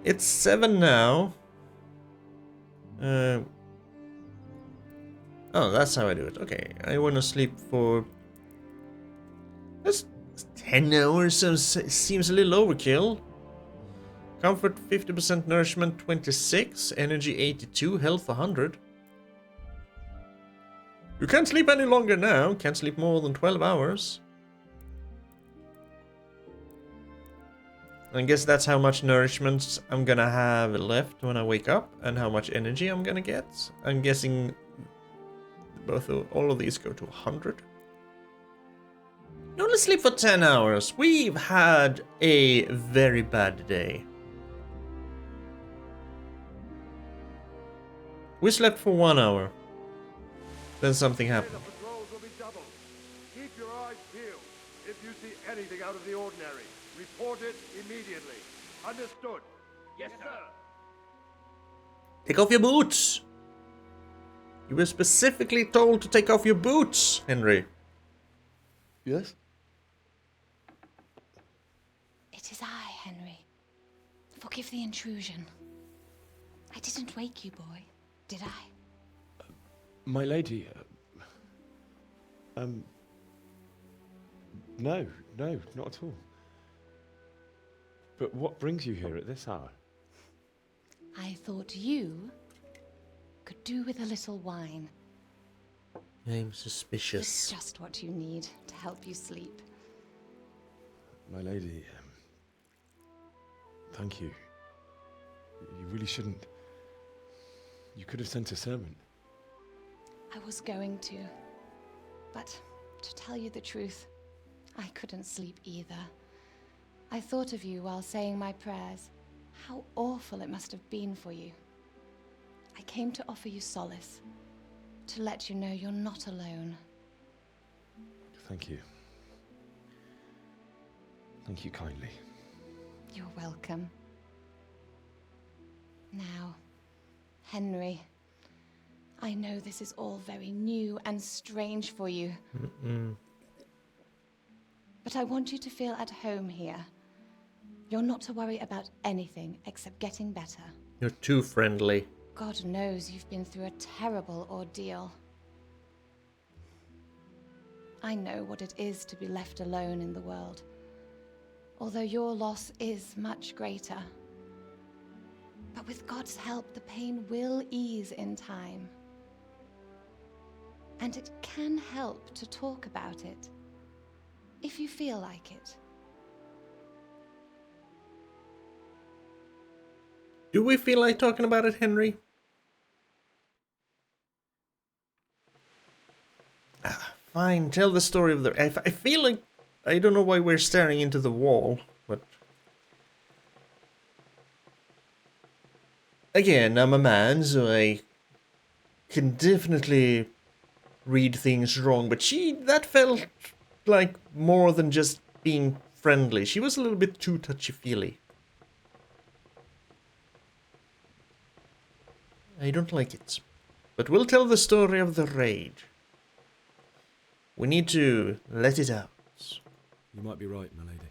It's 7 now. Oh, that's how I do it. Okay, I want to sleep for... That's 10 hours, so seems a little overkill. Comfort 50%, nourishment 26, energy 82, health 100. You can't sleep any longer now. Can't sleep more than 12 hours. I guess that's how much nourishment I'm gonna have left when I wake up and how much energy I'm gonna get. I'm guessing all of these go to 100. You only sleep for 10 hours. We've had a very bad day. We slept for 1 hour. Then something happened. The patrols will be doubled. Keep your eyes peeled. If you see anything out of the ordinary, report it immediately. Understood? Yes, sir. Take off your boots! You were specifically told to take off your boots, Henry. Yes? It is I, Henry. Forgive the intrusion. I didn't wake you, boy, did I? My lady, no, not at all. But what brings you here at this hour? I thought you could do with a little wine. I'm suspicious. It's just what you need to help you sleep. My lady, thank you. You really shouldn't. You could have sent a servant. I was going to. But to tell you the truth, I couldn't sleep either. I thought of you while saying my prayers. How awful it must have been for you. I came to offer you solace, to let you know you're not alone. Thank you. Thank you kindly. You're welcome. Now, Henry, I know this is all very new and strange for you. But I want you to feel at home here. You're not to worry about anything except getting better. You're too friendly. God knows you've been through a terrible ordeal. I know what it is to be left alone in the world, although your loss is much greater. But with God's help, the pain will ease in time. And it can help to talk about it, if you feel like it. Do we feel like talking about it, Henry? Fine, tell the story of the... I feel like... I don't know why we're staring into the wall, but... Again, I'm a man, so I can definitely read things wrong, but that felt like more than just being friendly. She was a little bit too touchy-feely. I don't like it. But we'll tell the story of the raid. We need to let it out. You might be right, my lady.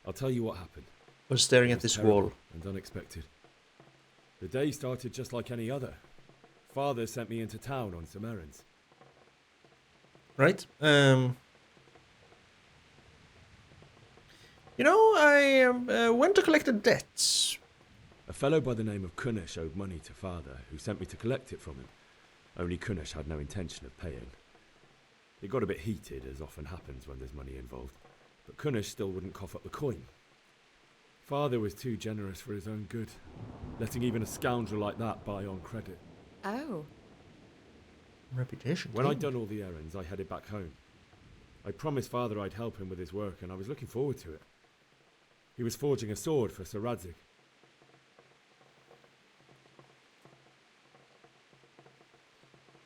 I'll tell you what happened. We're staring at this wall. And unexpected. The day started just like any other. Father sent me into town on some errands. Right? You know, I went to collect a debt. A fellow by the name of Kunnish owed money to Father, who sent me to collect it from him. Only Kunnish had no intention of paying. It got a bit heated, as often happens when there's money involved, but Kunnish still wouldn't cough up the coin. Father was too generous for his own good, letting even a scoundrel like that buy on credit. Oh. Reputation. When I'd done all the errands, I headed back home. I promised Father I'd help him with his work, and I was looking forward to it. He was forging a sword for Sir Ravaging.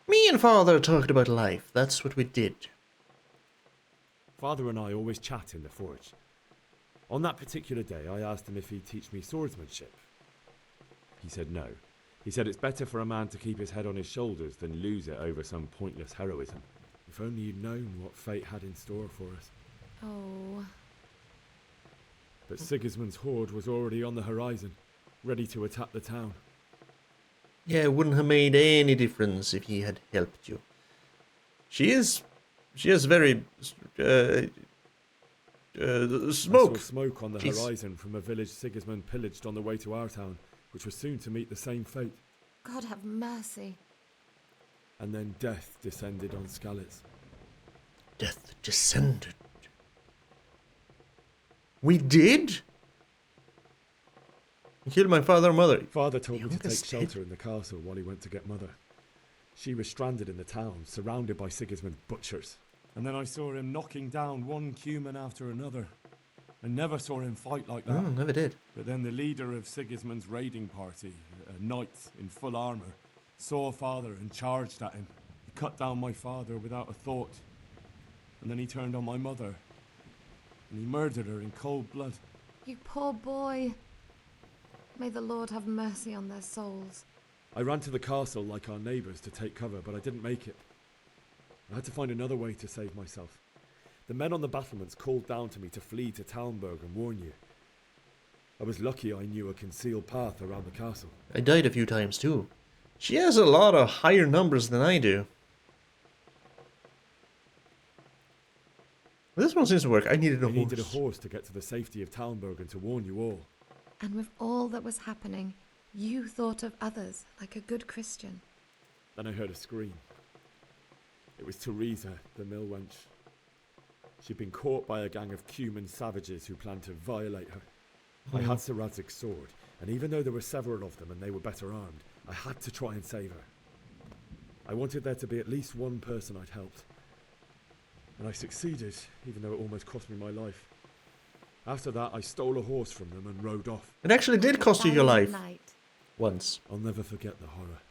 Me and Father talked about life. That's what we did. Father and I always chat in the forge. On that particular day, I asked him if he'd teach me swordsmanship. He said no. He said it's better for a man to keep his head on his shoulders than lose it over some pointless heroism. If only you'd known what fate had in store for us. Oh. But Sigismund's horde was already on the horizon, ready to attack the town. Yeah, it wouldn't have made any difference if he had helped you. She is very smoke. I saw smoke on the horizon from a village Sigismund pillaged on the way to our town, which was soon to meet the same fate. God have mercy. And then death descended on Skalitz. Death descended. We did? You killed my father and mother. Father told me to take shelter in the castle while he went to get Mother. She was stranded in the town, surrounded by Sigismund's butchers. And then I saw him knocking down one Cuman after another. I never saw him fight like that. Oh, never did. But then the leader of Sigismund's raiding party, a knight in full armour, Saw father and charged at him. He cut down my father without a thought. And then he turned on my mother. And he murdered her in cold blood. You poor boy. May the Lord have mercy on their souls. I ran to the castle like our neighbours to take cover, but I didn't make it. I had to find another way to save myself. The men on the battlements called down to me to flee to Talmberg and warn you. I was lucky I knew a concealed path around the castle. I died a few times too. She has a lot of higher numbers than I do. This one seems to work. I needed a horse. I needed a horse to get to the safety of Talmberg and to warn you all. And with all that was happening, you thought of others like a good Christian. Then I heard a scream. It was Teresa, the mill wench. She'd been caught by a gang of Cuman savages who planned to violate her. I had Sir Radzig's sword, and even though there were several of them and they were better armed, I had to try and save her. I wanted there to be at least one person I'd helped. And I succeeded, even though it almost cost me my life. After that, I stole a horse from them and rode off. It actually did cost you your life. Once. I'll never forget the horror.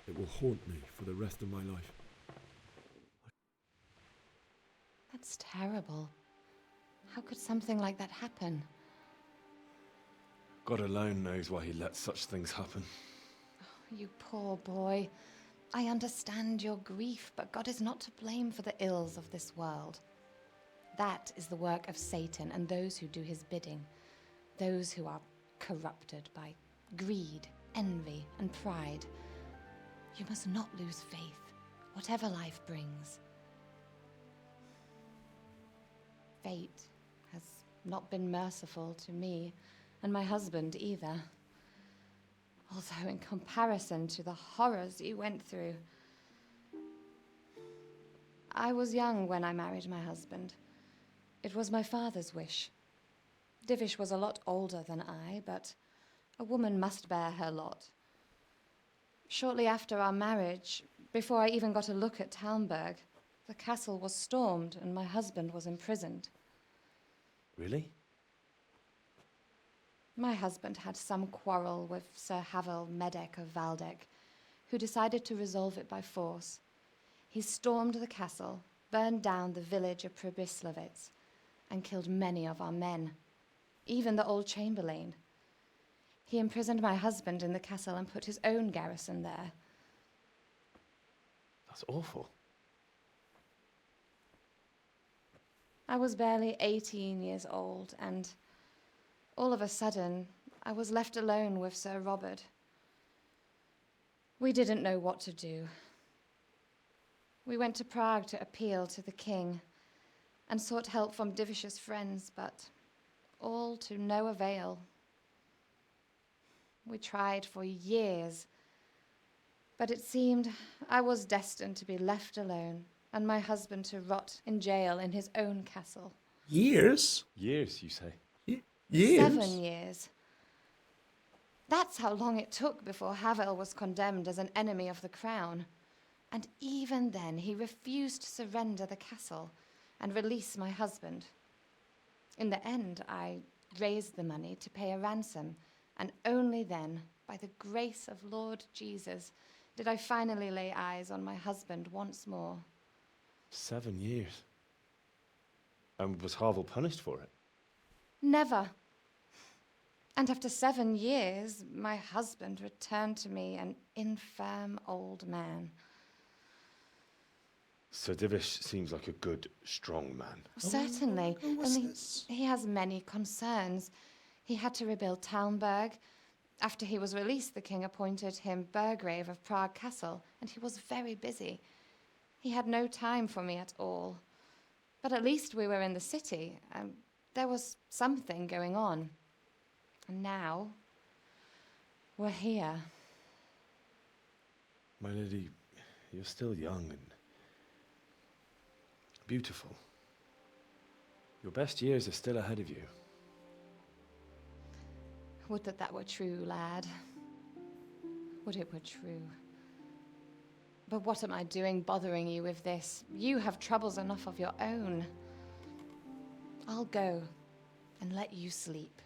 It will haunt me for the rest of my life. That's terrible. How could something like that happen? God alone knows why he lets such things happen. Oh, you poor boy. I understand your grief, but God is not to blame for the ills of this world. That is the work of Satan and those who do his bidding. Those who are corrupted by greed, envy, and pride. You must not lose faith, whatever life brings. Fate has not been merciful to me, and my husband either. Although in comparison to the horrors you went through. I was young when I married my husband. It was my father's wish. Divish was a lot older than I, but a woman must bear her lot. Shortly after our marriage, before I even got a look at Talmberg, the castle was stormed and my husband was imprisoned. Really? My husband had some quarrel with Sir Havel Medek of Valdek, who decided to resolve it by force. He stormed the castle, burned down the village of Pribyslavitz, and killed many of our men, even the old chamberlain. He imprisoned my husband in the castle and put his own garrison there. That's awful. I was barely 18 years old, and all of a sudden, I was left alone with Sir Robert. We didn't know what to do. We went to Prague to appeal to the king and sought help from Divish's friends, but all to no avail. We tried for years, but it seemed I was destined to be left alone and my husband to rot in jail in his own castle. Years? Years, you say? Years? 7 years. That's how long it took before Havel was condemned as an enemy of the crown. And even then, he refused to surrender the castle and release my husband. In the end, I raised the money to pay a ransom, and only then, by the grace of Lord Jesus, did I finally lay eyes on my husband once more. 7 years? And was Havel punished for it? Never. And after 7 years, my husband returned to me an infirm old man. Sir Divish seems like a good, strong man. Certainly. And he has many concerns. He had to rebuild Talmberg. After he was released, the king appointed him Burgrave of Prague Castle, and he was very busy. He had no time for me at all. But at least we were in the city, and there was something going on. And now, we're here. My lady, you're still young and beautiful. Your best years are still ahead of you. Would that that were true, lad. Would it were true. But what am I doing bothering you with this? You have troubles enough of your own. I'll go and let you sleep.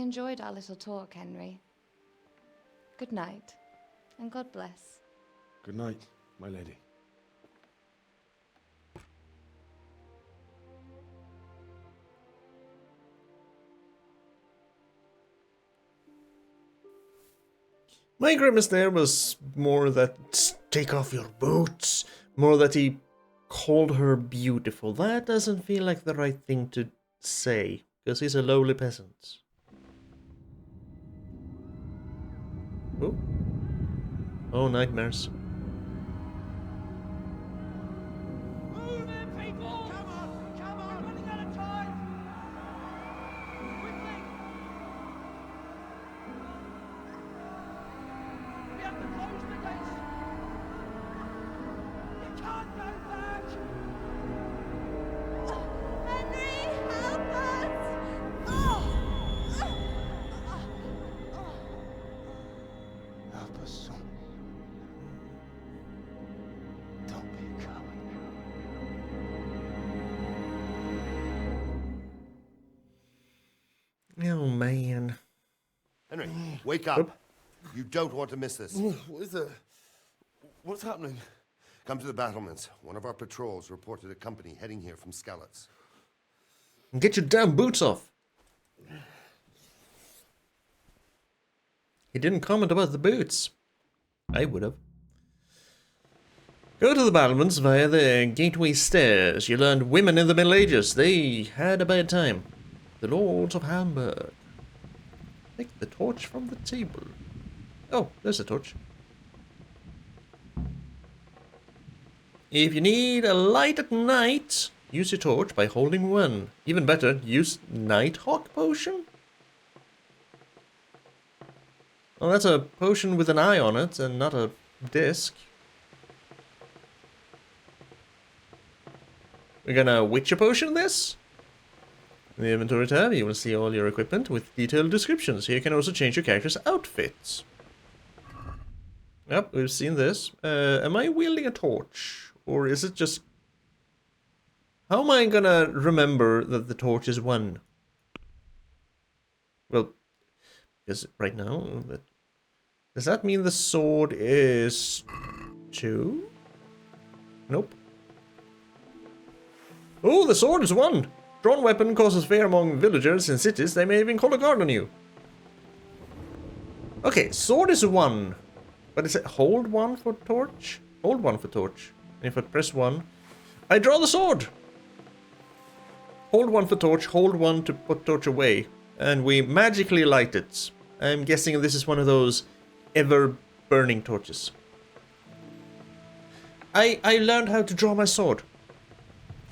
enjoyed our little talk, Henry. Good night, and God bless. Good night, my lady. My grimace there was more that take off your boots, more that he called her beautiful. That doesn't feel like the right thing to say, because he's a lowly peasant. Oh, oh, nightmares. Move in, people! Come on! Come on! We're running out of time! Quickly! We have to close the gates! You can't go back! Henry, help us! Help us, son. Don't be a coward. Oh, man. Henry, wake up. You don't want to miss this. What is it? What's happening? Come to the battlements. One of our patrols reported a company heading here from Skalitz. Get your damn boots off. He didn't comment about the boots. I would have. Go to the battlements via the gateway stairs. You learned women in the Middle Ages. They had a bad time. The Lords of Talmberg. Take the torch from the table. Oh, there's a torch. If you need a light at night, use your torch by holding one. Even better, use Nighthawk Potion. Well, that's a potion with an eye on it and not a disc. We're gonna Witcher Potion this. In the inventory tab, you will see all your equipment with detailed descriptions. Here you can also change your character's outfits. Yep, we've seen this. Am I wielding a torch? Or is it just... How am I gonna remember that the torch is one? Well, because right now... Does that mean the sword is 2? Nope. Oh, the sword is 1! Drawn weapon causes fear among villagers in cities. They may even call a guard on you. Okay, sword is 1. But is it hold 1 for torch? Hold 1 for torch. And if I press 1, I draw the sword! Hold 1 for torch, hold 1 to put torch away. And we magically light it. I'm guessing this is one of those ever-burning torches. I learned how to draw my sword.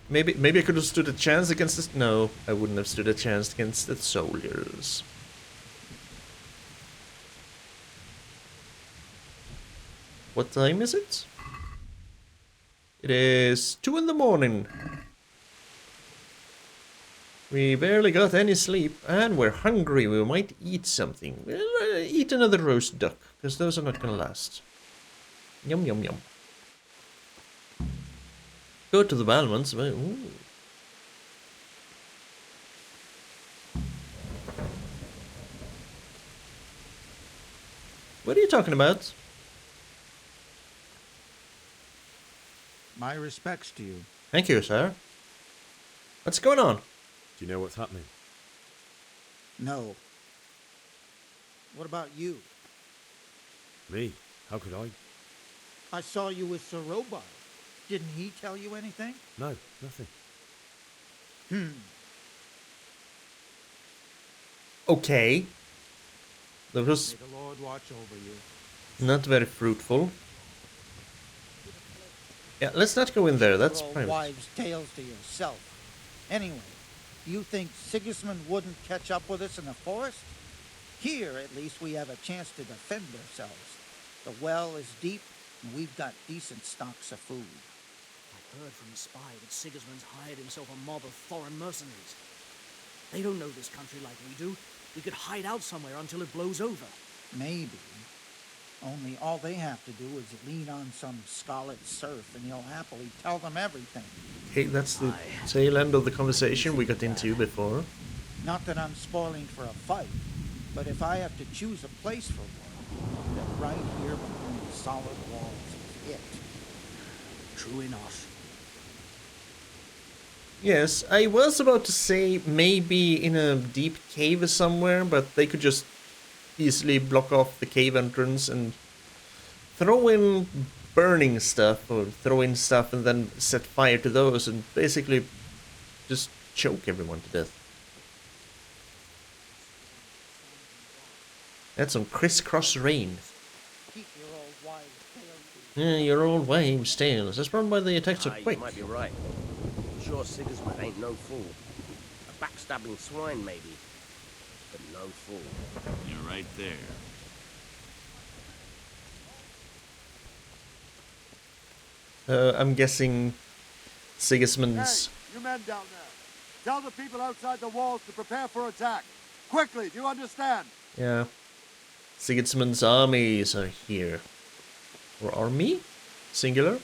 Maybe I could have stood a chance against this. No, I wouldn't have stood a chance against the soldiers. What time is it? It is 2 in the morning. We barely got any sleep, and we're hungry. We might eat something. We'll eat another roast duck, because those are not gonna last. Yum, yum, yum. Go to the battlements. Ooh. What are you talking about? My respects to you. Thank you, sir. What's going on? Do you know what's happening? No. What about you? Me? How could I? I saw you with Sir Robar. Didn't he tell you anything? No, nothing. Okay. That was May the Lord watch over you. not very fruitful. Yeah, let's not go in there. That's Your private. wives' tales to yourself. Anyway, do you think Sigismund wouldn't catch up with us in the forest? Here, at least, we have a chance to defend ourselves. The well is deep, and we've got decent stocks of food. I heard from a spy that Sigismund's hired himself a mob of foreign mercenaries. They don't know this country like we do. We could hide out somewhere until it blows over. Maybe. Only all they have to do is lean on some Scarlet serf, and he'll happily tell them everything. Hey, that's the tail end of the conversation we got into before. Not that I'm spoiling for a fight, But if I have to choose a place for one, then right here behind the solid walls is it. True enough. Yes, I was about to say maybe in a deep cave somewhere, but they could just easily block off the cave entrance and throw in burning stuff, or throw in stuff and then set fire to those and basically just choke everyone to death. That's some crisscross rain. Keep your old wives' tales. Yeah, your old wives' tales. That's probably why they attacked so quick. You might be right. I'm sure Sigismund ain't no fool. A backstabbing swine, maybe. But no fool. You're right there. I'm guessing Sigismund's... Hey, you men down there. Tell the people outside the walls to prepare for attack. Quickly, do you understand? Yeah. Sigismund's armies are here. Or army? Singular?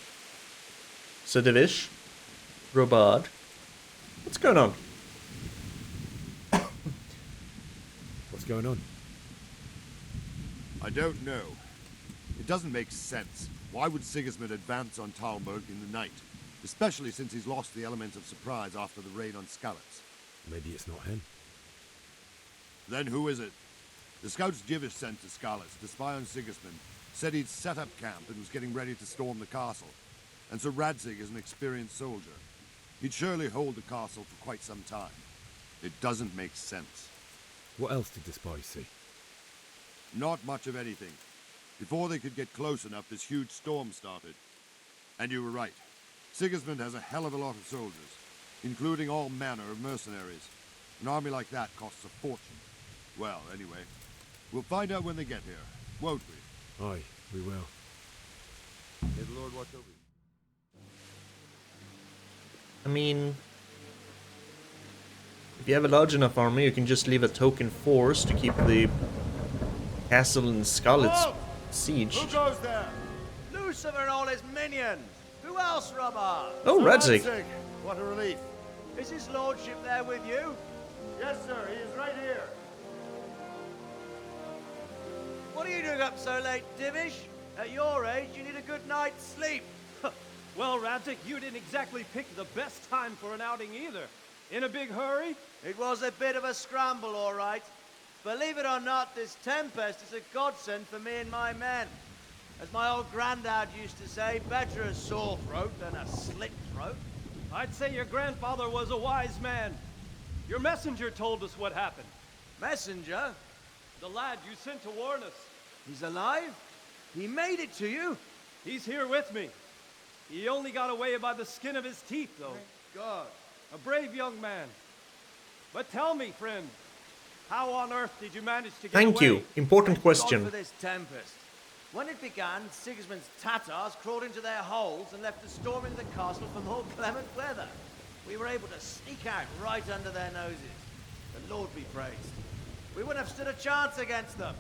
Sedivish? Robard? What's going on? What's going on? I don't know. It doesn't make sense. Why would Sigismund advance on Talmberg in the night? Especially since he's lost the element of surprise after the raid on Skalitz. Maybe it's not him. Then who is it? The scouts Jivish sent to Skalitz to spy on Sigismund said he'd set up camp and was getting ready to storm the castle. And Sir Radzig is an experienced soldier. He'd surely hold the castle for quite some time. It doesn't make sense. What else did the spies see? Not much of anything. Before they could get close enough, this huge storm started. And you were right. Sigismund has a hell of a lot of soldiers, including all manner of mercenaries. An army like that costs a fortune. Well, anyway, we'll find out when they get here, won't we? Aye, we will. May the Lord watch over you. I mean... if you have a large enough army, you can just leave a token force to keep the castle in Skalitz siege. Who goes there? Lucifer and all his minions. Who else, Robert? Oh, Radzig. What a relief. Is his lordship there with you? Yes, sir. He is right here. What are you doing up so late, Divish? At your age, you need a good night's sleep. Well, Ravaging, you didn't exactly pick the best time for an outing either. In a big hurry? It was a bit of a scramble, all right. Believe it or not, this tempest is a godsend for me and my men. As my old granddad used to say, better a sore throat than a slit throat. I'd say your grandfather was a wise man. Your messenger told us what happened. Messenger? The lad you sent to warn us. He's alive? He made it to you? He's here with me. He only got away by the skin of his teeth, though. Thank God. A brave young man. But tell me, friend, how on earth did you manage to get away? Thank you. Important question. God for this tempest. When it began, Sigismund's Tatars crawled into their holes and left the storm into the castle for more clement weather. We were able to sneak out right under their noses. The Lord be praised. We wouldn't have stood a chance against them.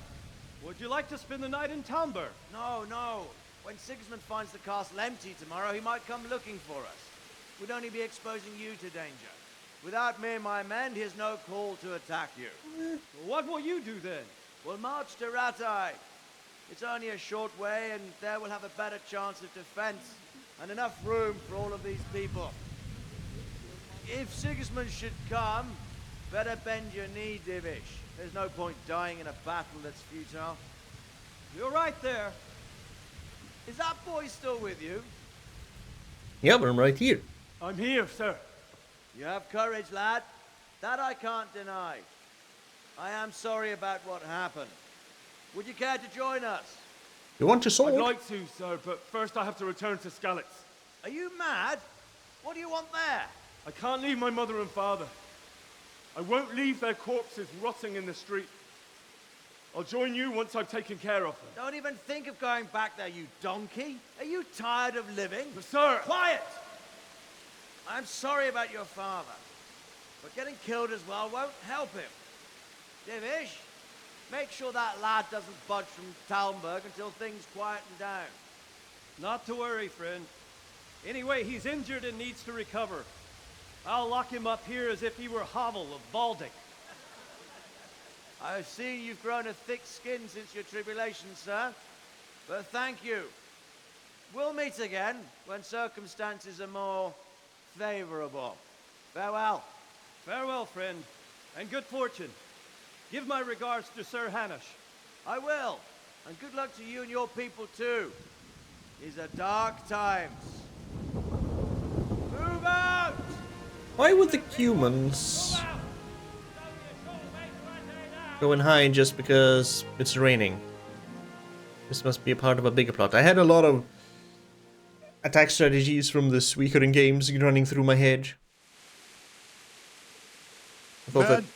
Would you like to spend the night in Talmberg? No, no. When Sigismund finds the castle empty tomorrow, he might come looking for us. We'd only be exposing you to danger. Without me and my men, he has no call to attack you. What will you do then? We'll march to Ratai. It's only a short way, and there we'll have a better chance of defense and enough room for all of these people. If Sigismund should come, better bend your knee, Divish. There's no point dying in a battle that's futile. You're right there. Is that boy still with you? Yeah, but I'm right here. I'm here, sir. You have courage, lad. That I can't deny. I am sorry about what happened. Would you care to join us? You want your sword? I'd like to, sir, but first I have to return to Skalitz. Are you mad? What do you want there? I can't leave my mother and father. I won't leave their corpses rotting in the street. I'll join you once I've taken care of them. Don't even think of going back there, you donkey. Are you tired of living? But sir! Quiet! I'm sorry about your father, but getting killed as well won't help him. Divish, make sure that lad doesn't budge from Talmberg until things quieten down. Not to worry, friend. Anyway, he's injured and needs to recover. I'll lock him up here as if he were Havel of Baldic. I've seen you've grown a thick skin since your tribulation, sir. But thank you. We'll meet again when circumstances are more favorable. Farewell. Farewell, friend, and good fortune. Give my regards to Sir Hanush. I will. And good luck to you and your people too. These are dark times. Move out! Why would the humans go and hide just because it's raining? This must be a part of a bigger plot. I had a lot of attack strategies from the Suikoden games running through my head. I thought that... Men,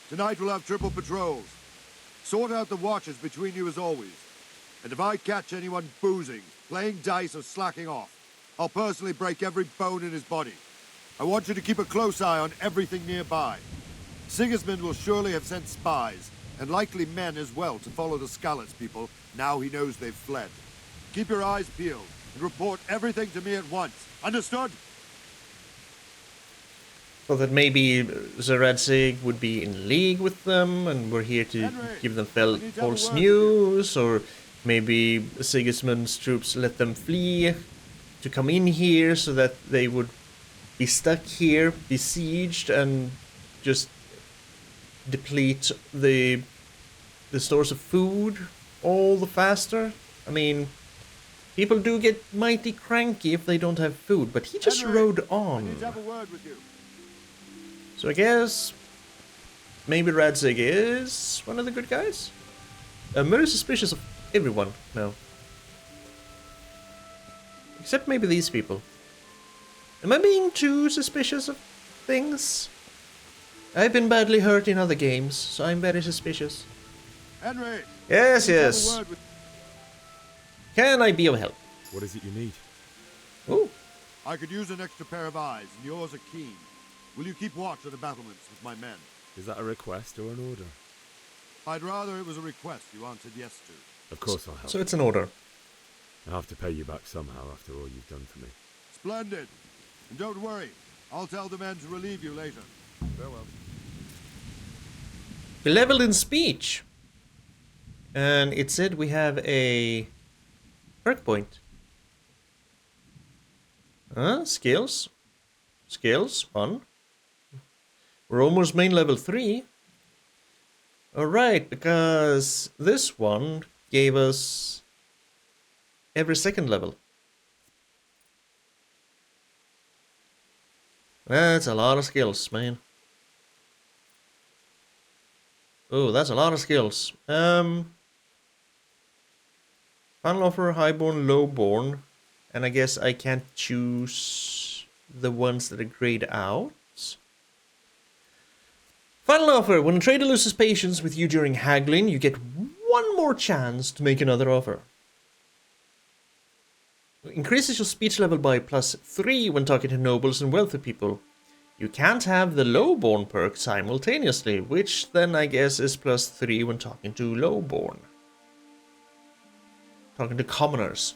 tonight we'll have triple patrols. Sort out the watches between you as always. And if I catch anyone boozing, playing dice or slacking off, I'll personally break every bone in his body. I want you to keep a close eye on everything nearby. Sigismund will surely have sent spies, and likely men as well, to follow the Skalitz people now he knows they've fled. Keep your eyes peeled and report everything to me at once. Understood? Thought that maybe Razardos would be in league with them, and we're here to give them false news, or maybe Sigismund's troops let them flee to come in here so that they would be stuck here, besieged, and just deplete the stores of food all the faster. I mean, people do get mighty cranky if they don't have food, but he just rode on. I need to have a word with you. So I guess maybe Radzig is one of the good guys? I'm very suspicious of everyone now. Except maybe these people. Am I being too suspicious of things? I've been badly hurt in other games, so I'm very suspicious. Henry! Yes, yes. Can I be of help? What is it you need? Oh. I could use an extra pair of eyes, and yours are keen. Will you keep watch at the battlements with my men? Is that a request or an order? I'd rather it was a request you answered yes to. Of course I'll help. So it's an order. I'll have to pay you back somehow after all you've done for me. Splendid. And don't worry, I'll tell the men to relieve you later. Farewell. We leveled in speech. And it said we have a perk point. Skills. Skills, 1. We're almost main level 3. Alright, because this one gave us every second level. That's a lot of skills, man. Oh, that's a lot of skills. Final offer, highborn, lowborn. And I guess I can't choose the ones that are grayed out. Final offer. When a trader loses patience with you during haggling, you get one more chance to make another offer. Increases your speech level by +3 when talking to nobles and wealthy people. You can't have the lowborn perk simultaneously, which then I guess is +3 when talking to lowborn. Talking to commoners.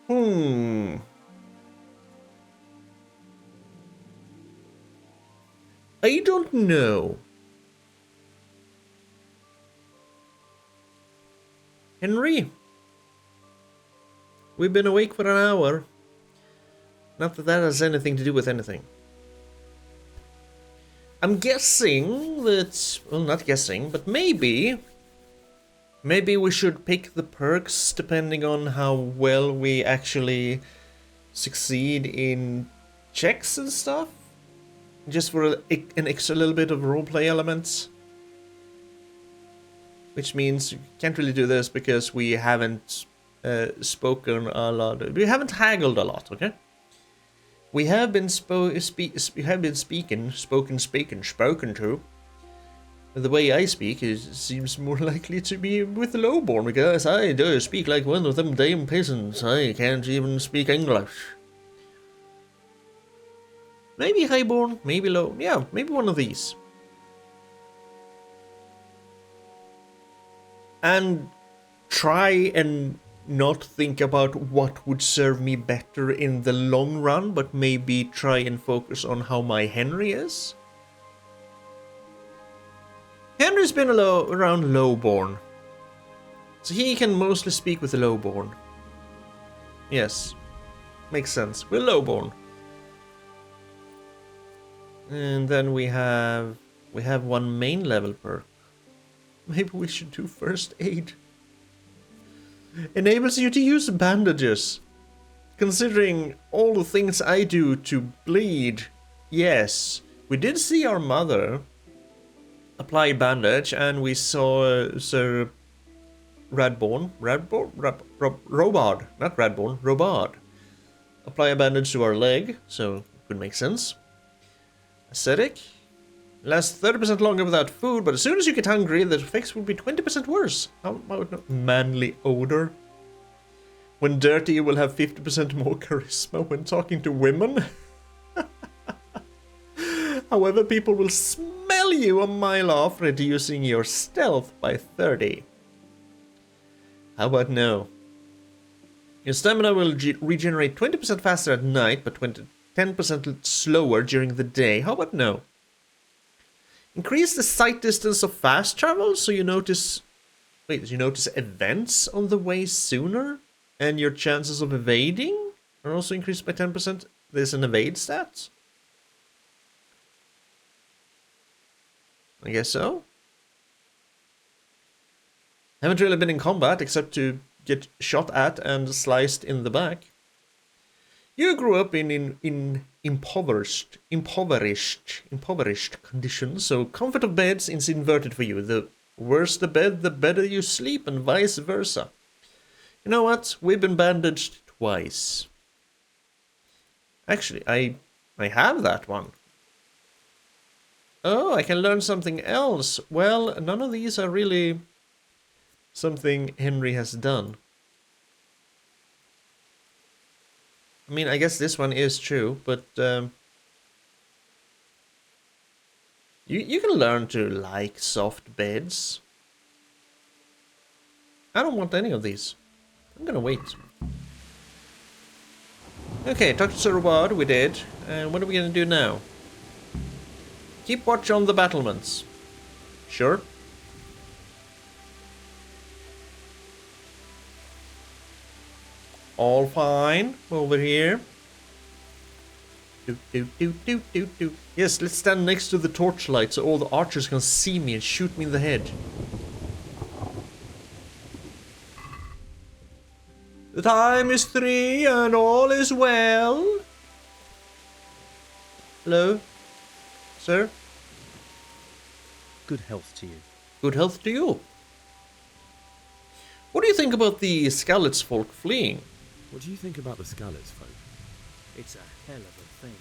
I don't know. Henry, we've been awake for an hour. Not that that has anything to do with anything. I'm guessing that, well, not guessing, but maybe we should pick the perks depending on how well we actually succeed in checks and stuff. Just for an extra little bit of roleplay elements. Which means you can't really do this because we haven't spoken a lot. We haven't haggled a lot, okay? We have been spoken to. The way I speak seems more likely to be with the lowborn because I do speak like one of them damn peasants. I can't even speak English. Maybe highborn, maybe low. Yeah, maybe one of these. And try and not think about what would serve me better in the long run, but maybe try and focus on how my Henry is. Henry's Henry's been around lowborn. So he can mostly speak with the lowborn. Yes. Makes sense. We're lowborn. And then we have one main level perk. Maybe we should do first aid. Enables you to use bandages. Considering all the things I do to bleed. Yes. We did see our mother apply bandage, and we saw Sir Robard, not Radborn, Robard, apply a bandage to our leg, so it could make sense. Aesthetic. Lasts 30% longer without food, but as soon as you get hungry, the effects will be 20% worse. How about manly odor? When dirty, you will have 50% more charisma when talking to women. However, people will smell you a mile off, reducing your stealth by 30. How about no? Your stamina will regenerate 20% faster at night, but 10% slower during the day. How about no? Increase the sight distance of fast travel, so you notice... Wait, you notice events on the way sooner? And your chances of evading are also increased by 10%. There's an evade stat? I guess so. Haven't really been in combat except to get shot at and sliced in the back. You grew up in impoverished conditions, so comfort of beds is inverted for you. The worse the bed, the better you sleep, and vice versa. You know what? We've been bandaged twice. Actually, I have that one. Oh, I can learn something else. Well, none of these are really something Henry has done. I mean, I guess this one is true, but you can learn to like soft beds. I don't want any of these. I'm gonna wait. Okay, talk to Sir Robard, we did. And what are we gonna do now? Keep watch on the battlements. Sure. All fine over here. Do. Yes, let's stand next to the torchlight so all the archers can see me and shoot me in the head. The time is 3 and all is well. Hello, sir. Good health to you. Good health to you. What do you think about the Skalitz folk fleeing? What do you think about the Skalitz folk? It's a hell of a thing.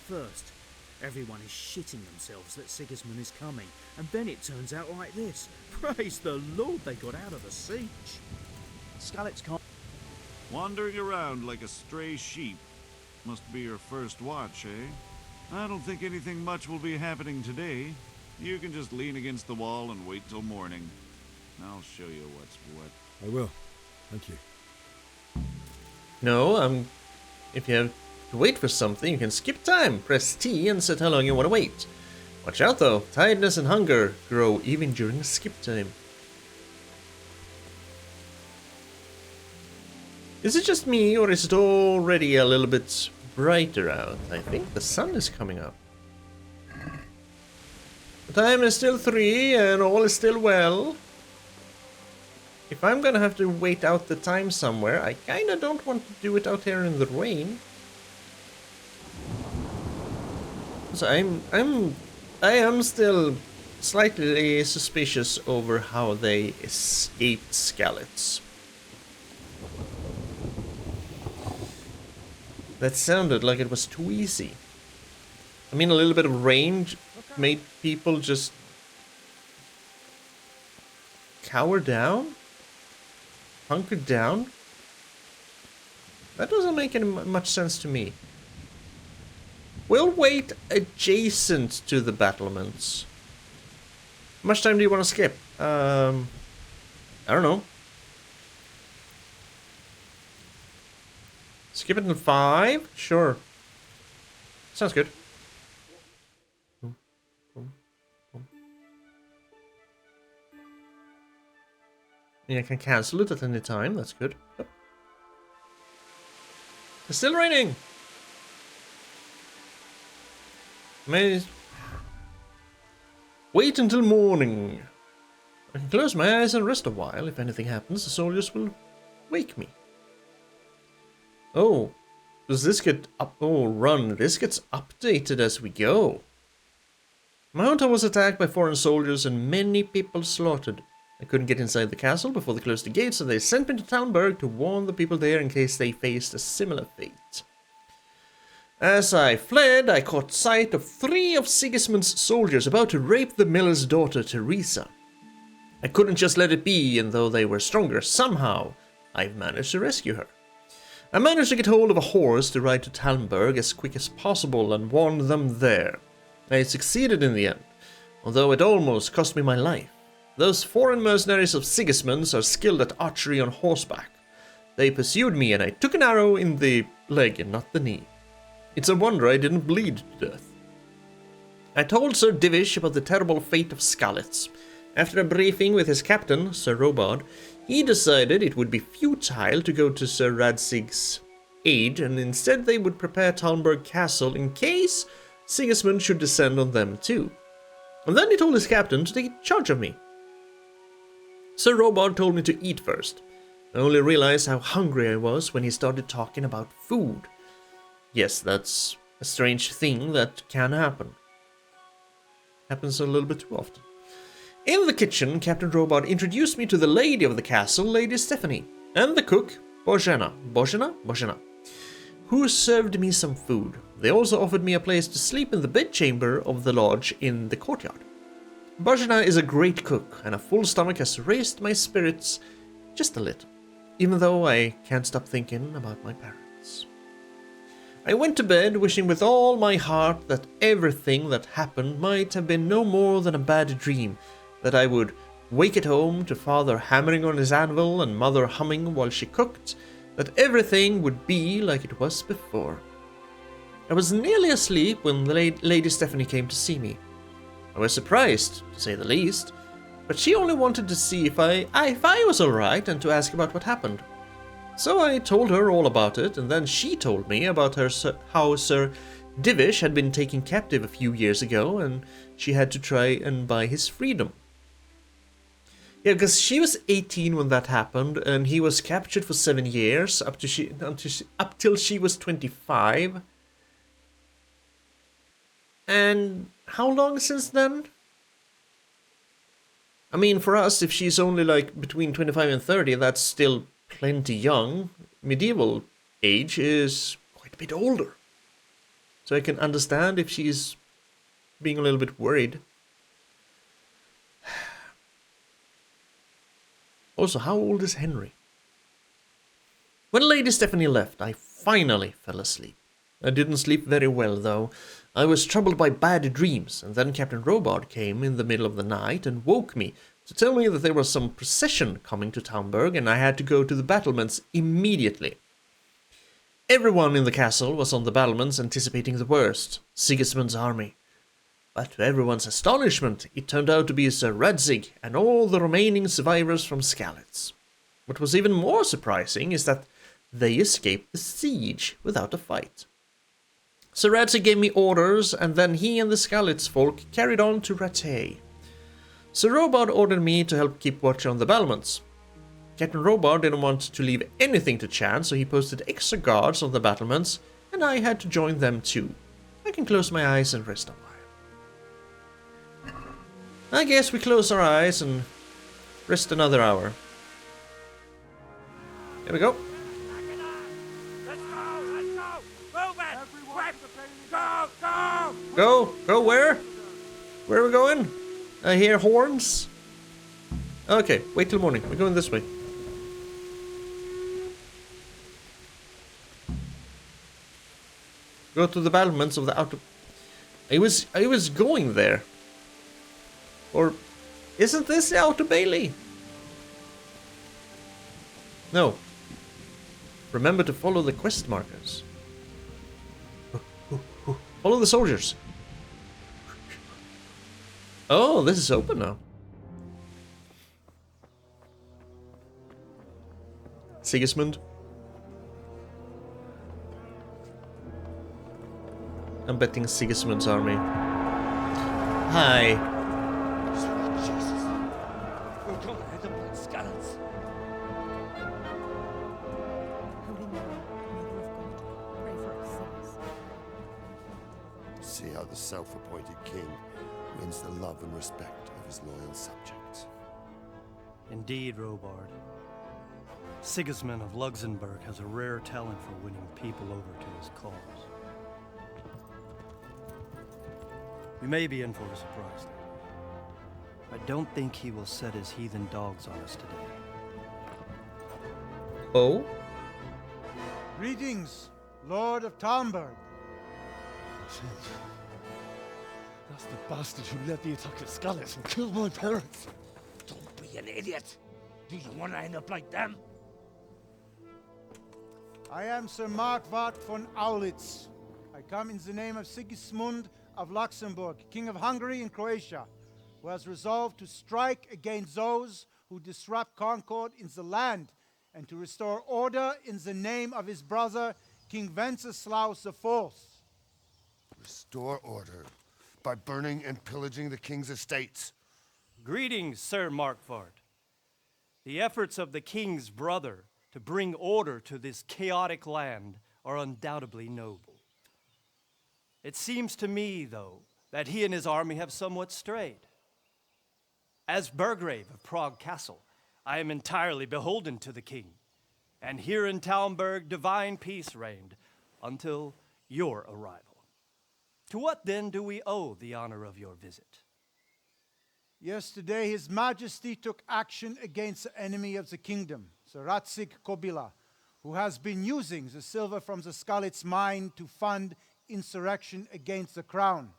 First, everyone is shitting themselves that Sigismund is coming, and then it turns out like this. Praise the Lord they got out of the siege. Skalitz can't... Wandering around like a stray sheep. Must be your first watch, eh? I don't think anything much will be happening today. You can just lean against the wall and wait till morning. I'll show you what's what. I will. Thank you. No, if you have to wait for something, you can skip time. Press T and set how long you want to wait. Watch out though, tiredness and hunger grow even during skip time. Is it just me, or is it already a little bit brighter out? I think the sun is coming up. The time is still 3 and all is still well. If I'm gonna have to wait out the time somewhere, I kinda don't want to do it out here in the rain. So I am still slightly suspicious over how they escaped Skalitz. That sounded like it was too easy. I mean, a little bit of rain made people just cower down? Hunker down? That doesn't make any much sense to me. We'll wait adjacent to the battlements. How much time do you want to skip? I don't know. Skip it in 5? Sure. Sounds good. And I can cancel it at any time, that's good. Yep. It's still raining! May wait until morning. I can close my eyes and rest a while. If anything happens, the soldiers will wake me. Oh, does this get up? Oh, run. This gets updated as we go. My hometown was attacked by foreign soldiers and many people slaughtered. I couldn't get inside the castle before they closed the gates, so they sent me to Talmberg to warn the people there in case they faced a similar fate. As I fled, I caught sight of 3 of Sigismund's soldiers about to rape the miller's daughter, Teresa. I couldn't just let it be, and though they were stronger, somehow I managed to rescue her. I managed to get hold of a horse to ride to Talmberg as quick as possible and warn them there. I succeeded in the end, although it almost cost me my life. Those foreign mercenaries of Sigismund's are skilled at archery on horseback. They pursued me and I took an arrow in the leg and not the knee. It's a wonder I didn't bleed to death. I told Sir Divish about the terrible fate of Skalitz. After a briefing with his captain, Sir Robard, he decided it would be futile to go to Sir Radzig's aid, and instead they would prepare Talmberg Castle in case Sigismund should descend on them too. And then he told his captain to take charge of me. Sir Robard told me to eat first. I only realized how hungry I was when he started talking about food. Yes, that's a strange thing that can happen. Happens a little bit too often. In the kitchen, Captain Robard introduced me to the lady of the castle, Lady Stephanie, and the cook, Bozhena, who served me some food. They also offered me a place to sleep in the bedchamber of the lodge in the courtyard. Bozhena is a great cook, and a full stomach has raised my spirits just a little, even though I can't stop thinking about my parents. I went to bed wishing with all my heart that everything that happened might have been no more than a bad dream, that I would wake at home to father hammering on his anvil and mother humming while she cooked, that everything would be like it was before. I was nearly asleep when Lady Stephanie came to see me. I was surprised, to say the least, but she only wanted to see if I was alright and to ask about what happened. So I told her all about it, and then she told me about how Sir Divish had been taken captive a few years ago, and she had to try and buy his freedom. Yeah, because she was 18 when that happened, and he was captured for 7 years, up till she was 25. And how long since then? I mean, for us, if she's only like between 25 and 30, that's still plenty young. Medieval age is quite a bit older. So I can understand if she's being a little bit worried. Also, how old is Henry? When Lady Stephanie left, I finally fell asleep. I didn't sleep very well, though. I was troubled by bad dreams, and then Captain Robard came in the middle of the night and woke me to tell me that there was some procession coming to Talmberg and I had to go to the battlements immediately. Everyone in the castle was on the battlements anticipating the worst, Sigismund's army. But to everyone's astonishment, it turned out to be Sir Radzig and all the remaining survivors from Skalitz. What was even more surprising is that they escaped the siege without a fight. Sir Radzig gave me orders, and then he and the Skalitz folk carried on to Rattay. Sir Robard ordered me to help keep watch on the battlements. Captain Robard didn't want to leave anything to chance, so he posted extra guards on the battlements, and I had to join them too. I can close my eyes and rest a while. I guess we close our eyes and rest another hour. Here we go. Go where? Where are we going? I hear horns. Okay, wait till morning. We're going this way. Go to the battlements of the outer... I was going there. Or isn't this the outer bailey? No. Remember to follow the quest markers. Follow the soldiers. Oh, this is open now. Sigismund. I'm betting Sigismund's army. Hi. Sweet Jesus. We're gonna head up like scallops. Holy Mary, Mother of God, pray for us sinners. See how the self-appointed king wins the love and respect of his loyal subjects. Indeed, Robard. Sigismund of Luxembourg has a rare talent for winning people over to his cause. We may be in for a surprise, though. I don't think he will set his heathen dogs on us today. Oh? Greetings, Lord of Talmberg. That's the bastard who led the attack at Skalitz and killed my parents. Don't be an idiot. Do you want to end up like them? I am Sir Markwart von Aulitz. I come in the name of Sigismund of Luxembourg, King of Hungary and Croatia, who has resolved to strike against those who disrupt concord in the land and to restore order in the name of his brother, King Wenceslaus IV. Restore order by burning and pillaging the king's estates. Greetings, Sir Markwart. The efforts of the king's brother to bring order to this chaotic land are undoubtedly noble. It seems to me, though, that he and his army have somewhat strayed. As Burgrave of Prague Castle, I am entirely beholden to the king, and here in Talmberg divine peace reigned until your arrival. To what then do we owe the honor of your visit? Yesterday, His Majesty took action against the enemy of the kingdom, Sir Ratsig Kobila, who has been using the silver from the Skalitz mine to fund insurrection against the crown.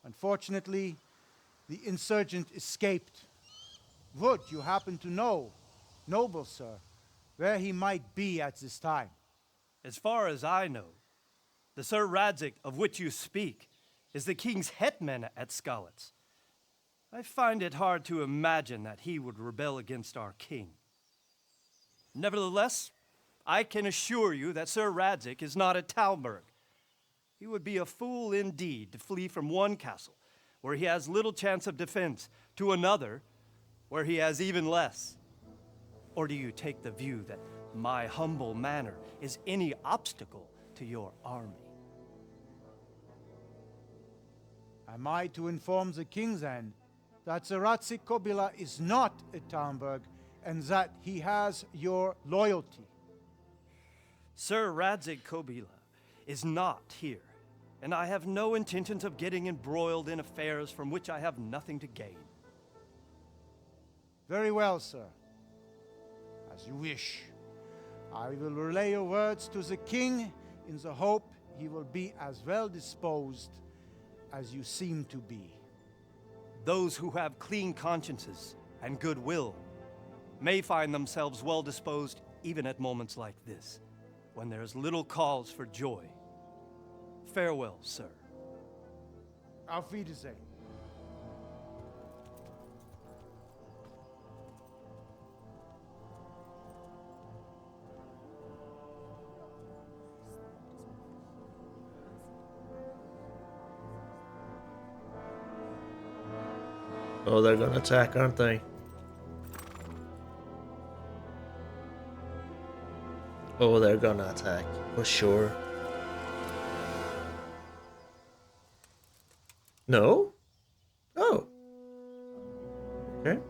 Unfortunately, the insurgent escaped. Would you happen to know, noble sir, where he might be at this time? As far as I know, the Sir Radzic of which you speak is the king's hetman at Skalitz. I find it hard to imagine that he would rebel against our king. Nevertheless, I can assure you that Sir Radzic is not at Talmberg. He would be a fool indeed to flee from one castle, where he has little chance of defense, to another, where he has even less. Or do you take the view that my humble manner is any obstacle to your army? Am I to inform the king then that Sir Ratsig Kobila is not at Talmberg and that he has your loyalty? Sir Radzic Kobila is not here, and I have no intentions of getting embroiled in affairs from which I have nothing to gain. Very well, sir. As you wish. I will relay your words to the king in the hope he will be as well disposed as you seem to be. Those who have clean consciences and goodwill may find themselves well disposed even at moments like this, when there is little cause for joy. Farewell, sir. Auf Wiedersehen. Oh, they're gonna attack, aren't they? Oh, they're gonna attack, for sure. No? Oh. Okay.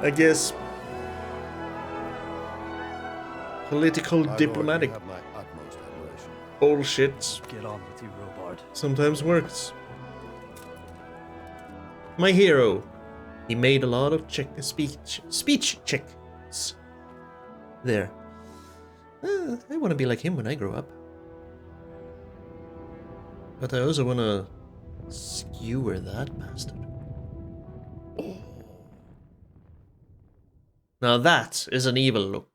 I guess political diplomatic bullshit. Get on with you, Robard. Sometimes works. My hero. He made a lot of speech checks. There. I want to be like him when I grow up. But I also want to skewer that bastard. Oh. Now that is an evil look.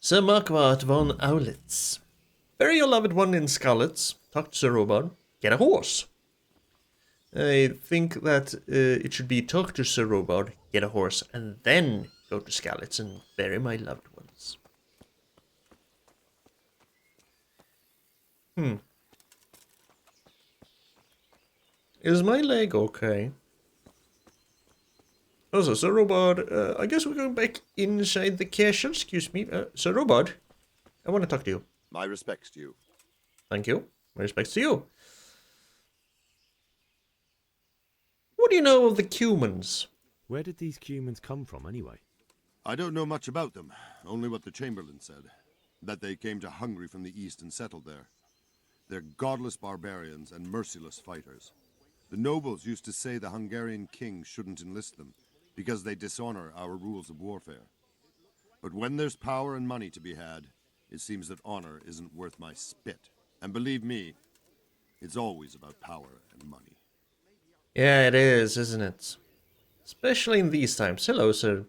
Sir Markwart von Aulitz. Bury your loved one in Skalitz. Talk to Sir Robard. Get a horse. I think that it should be talk to Sir Robard, get a horse, and then go to Skalitz and bury my loved ones. Is my leg okay? Also, Sir Robard, I guess we're going back inside the castle. Excuse me. Sir Robard, I want to talk to you. My respects to you. Thank you. My respects to you. What do you know of the Cumans? Where did these humans come from, anyway? I don't know much about them, only what the Chamberlain said. That they came to Hungary from the east and settled there. They're godless barbarians and merciless fighters. The nobles used to say the Hungarian king shouldn't enlist them, because they dishonor our rules of warfare. But when there's power and money to be had, it seems that honor isn't worth my spit. And believe me, it's always about power and money. Yeah, it is, isn't it? Especially in these times. Hello, Sir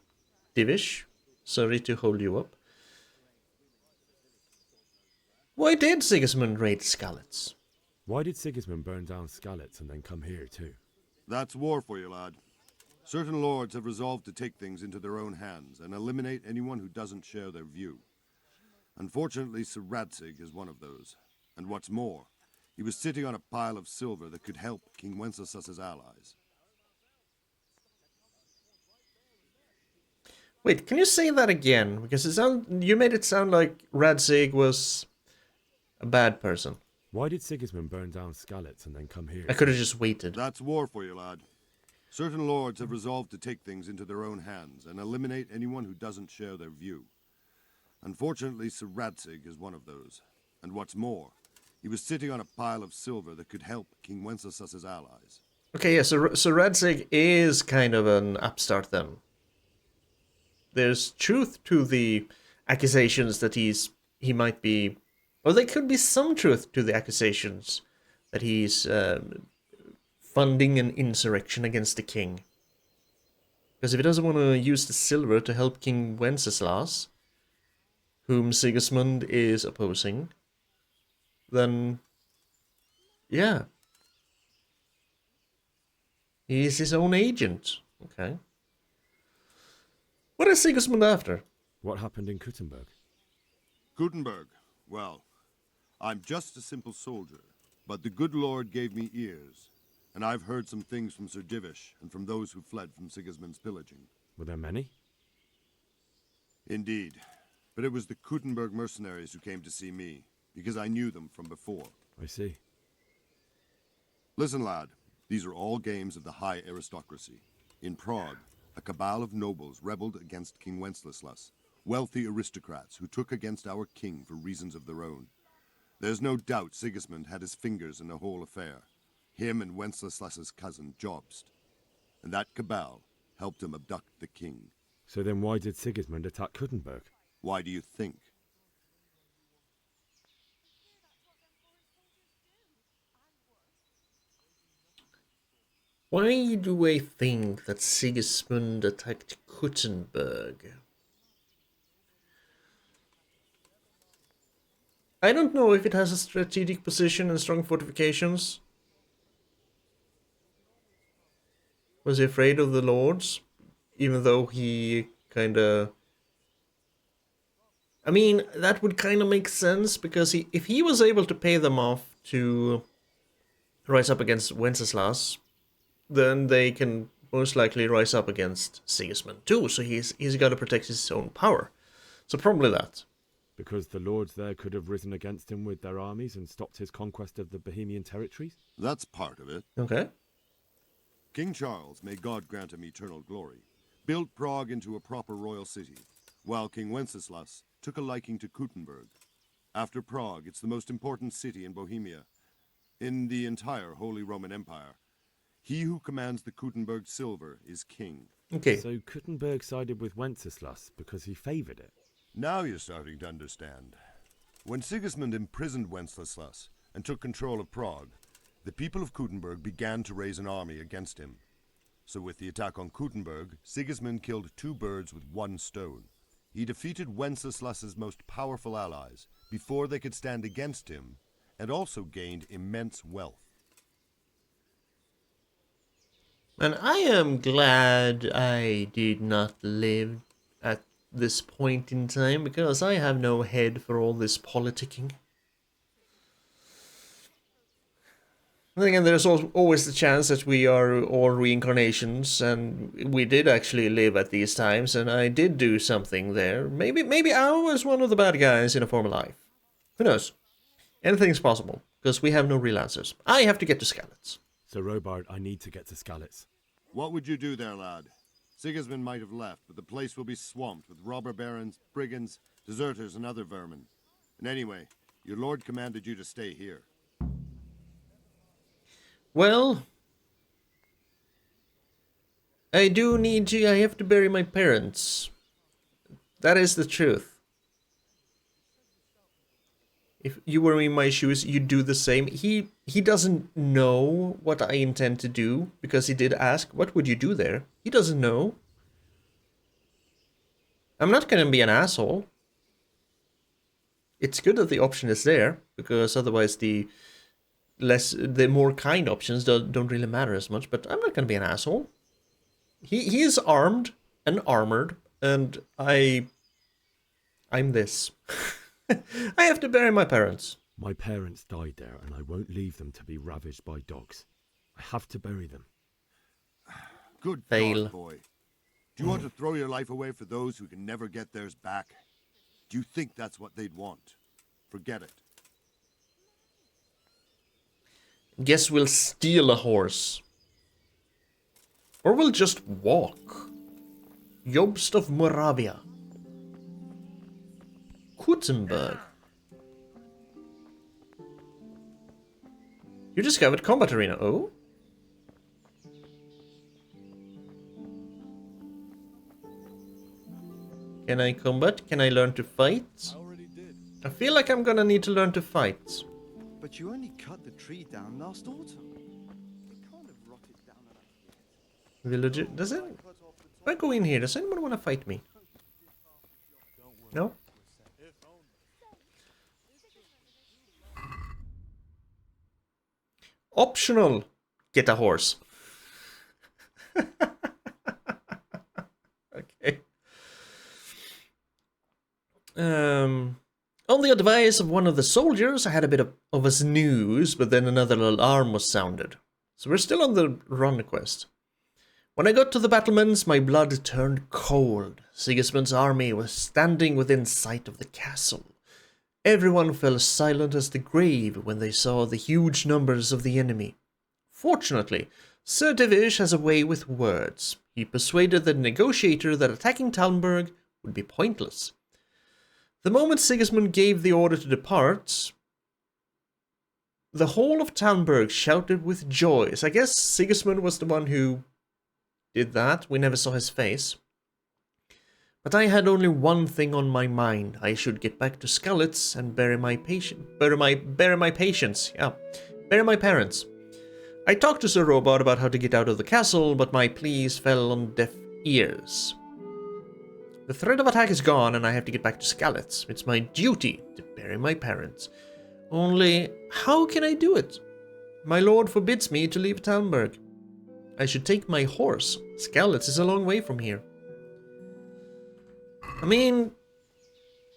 Divish. Sorry to hold you up. Why did Sigismund raid Skalitz? Why did Sigismund burn down Skalitz and then come here too? That's war for you, lad. Certain lords have resolved to take things into their own hands and eliminate anyone who doesn't share their view. Unfortunately, Sir Radzig is one of those. And what's more, he was sitting on a pile of silver that could help King Wenceslas's allies. Wait, can you say that again? Because you made it sound like Radzig was a bad person. Why did Sigismund burn down Skalitz and then come here? I could have just waited. That's war for you, lad. Certain lords have resolved to take things into their own hands and eliminate anyone who doesn't share their view. Unfortunately, Sir Radzig is one of those. And what's more, he was sitting on a pile of silver that could help King Wenceslas's allies. Okay, yeah, so Radzig is kind of an upstart then. There's truth to the accusations that he might be... Or there could be some truth to the accusations that he's funding an insurrection against the king. Because if he doesn't want to use the silver to help King Wenceslas, whom Sigismund is opposing, then, yeah. He's his own agent. Okay. What is Sigismund after? What happened in Kuttenberg? Kuttenberg? Well, I'm just a simple soldier, but the good Lord gave me ears, and I've heard some things from Sir Divish and from those who fled from Sigismund's pillaging. Were there many? Indeed, but it was the Kuttenberg mercenaries who came to see me, because I knew them from before. I see. Listen, lad, these are all games of the high aristocracy. In Prague, a cabal of nobles rebelled against King Wenceslas, wealthy aristocrats who took against our king for reasons of their own. There's no doubt Sigismund had his fingers in the whole affair. Him and Wenceslas's cousin, Jobst. And that cabal helped him abduct the king. So then why did Sigismund attack Kuttenberg? Why do you think? Why do I think that Sigismund attacked Kuttenberg? I don't know if it has a strategic position and strong fortifications. Was he afraid of the lords? Even though he kinda... I mean, that would kinda make sense, because if he was able to pay them off to rise up against Wenceslas, then they can most likely rise up against Sigismund too, so he's got to protect his own power. So probably that. Because the lords there could have risen against him with their armies and stopped his conquest of the Bohemian territories? That's part of it. Okay. King Charles, may God grant him eternal glory, built Prague into a proper royal city, while King Wenceslas took a liking to Kuttenberg. After Prague, it's the most important city in Bohemia, in the entire Holy Roman Empire. He who commands the Kuttenberg silver is king. Okay. So Kuttenberg sided with Wenceslas because he favoured it? Now you're starting to understand. When Sigismund imprisoned Wenceslas and took control of Prague, the people of Kuttenberg began to raise an army against him. So with the attack on Kuttenberg, Sigismund killed two birds with one stone. He defeated Wenceslas's most powerful allies before they could stand against him, and also gained immense wealth. And I am glad I did not live at this point in time, because I have no head for all this politicking. And again, there's always the chance that we are all reincarnations, and we did actually live at these times, and I did do something there. Maybe I was one of the bad guys in a former life. Who knows? Anything's possible, because we have no real answers. I have to get to Skalitz. So, Robard, I need to get to Skalitz. What would you do there, lad? Sigismund might have left, but the place will be swamped with robber barons, brigands, deserters, and other vermin. And anyway, your lord commanded you to stay here. Well, I have to bury my parents. That is the truth. If you were in my shoes, you'd do the same. He doesn't know what I intend to do, because he did ask, what would you do there? He doesn't know. I'm not gonna be an asshole. It's good that the option is there, because otherwise the more kind options don't really matter as much, but I'm not gonna be an asshole. He is armed and armored, and I'm this. I have to bury my parents. My parents died there, and I won't leave them to be ravaged by dogs. I have to bury them. Good Fail. God, boy. Do you want to throw your life away for those who can never get theirs back? Do you think that's what they'd want? Forget it. Guess we'll steal a horse. Or we'll just walk. Jobst of Moravia. Kutzenberg. You discovered combat arena. Oh? Can I combat? Can I learn to fight? I feel like I'm gonna need to learn to fight. But you only cut the tree down last autumn. It kind of rotted down enough. Villager, if I go in here, does anyone want to fight me? No? Optional. Get a horse. Okay. On the advice of one of the soldiers, I had a bit of a snooze, but then another alarm was sounded. So we're still on the run quest. When I got to the battlements, my blood turned cold. Sigismund's army was standing within sight of the castle. Everyone fell silent as the grave when they saw the huge numbers of the enemy. Fortunately, Sir Divish has a way with words. He persuaded the negotiator that attacking Talmberg would be pointless. The moment Sigismund gave the order to depart, the whole of Talmberg shouted with joy. So I guess Sigismund was the one who did that. We never saw his face. But I had only one thing on my mind. I should get back to Skalitz and bury my parents. I talked to Sir Robard about how to get out of the castle, but my pleas fell on deaf ears. The threat of attack is gone, and I have to get back to Skalitz. It's my duty to bury my parents. Only, how can I do it? My lord forbids me to leave Talmberg. I should take my horse. Skalitz is a long way from here. I mean,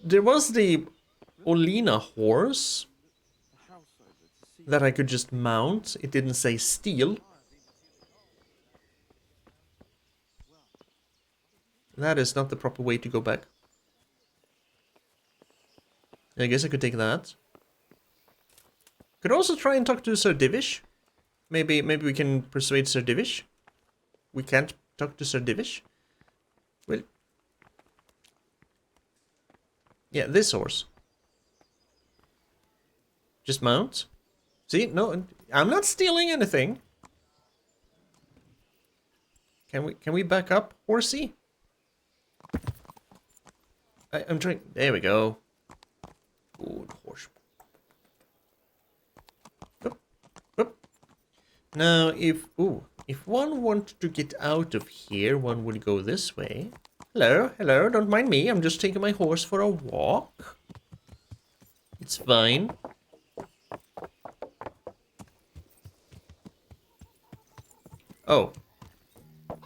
there was the Olina horse that I could just mount. It didn't say steal. That is not the proper way to go back. I guess I could take that. Could also try and talk to Sir Divish. Maybe we can persuade Sir Divish. We can't talk to Sir Divish. Well, yeah, this horse. Just mount. See, no, I'm not stealing anything. Can we back up, horsey? I'm trying. There we go. Good horse. Up, up. Now, if one wanted to get out of here, one would go this way. Hello, hello. Don't mind me. I'm just taking my horse for a walk. It's fine. Oh,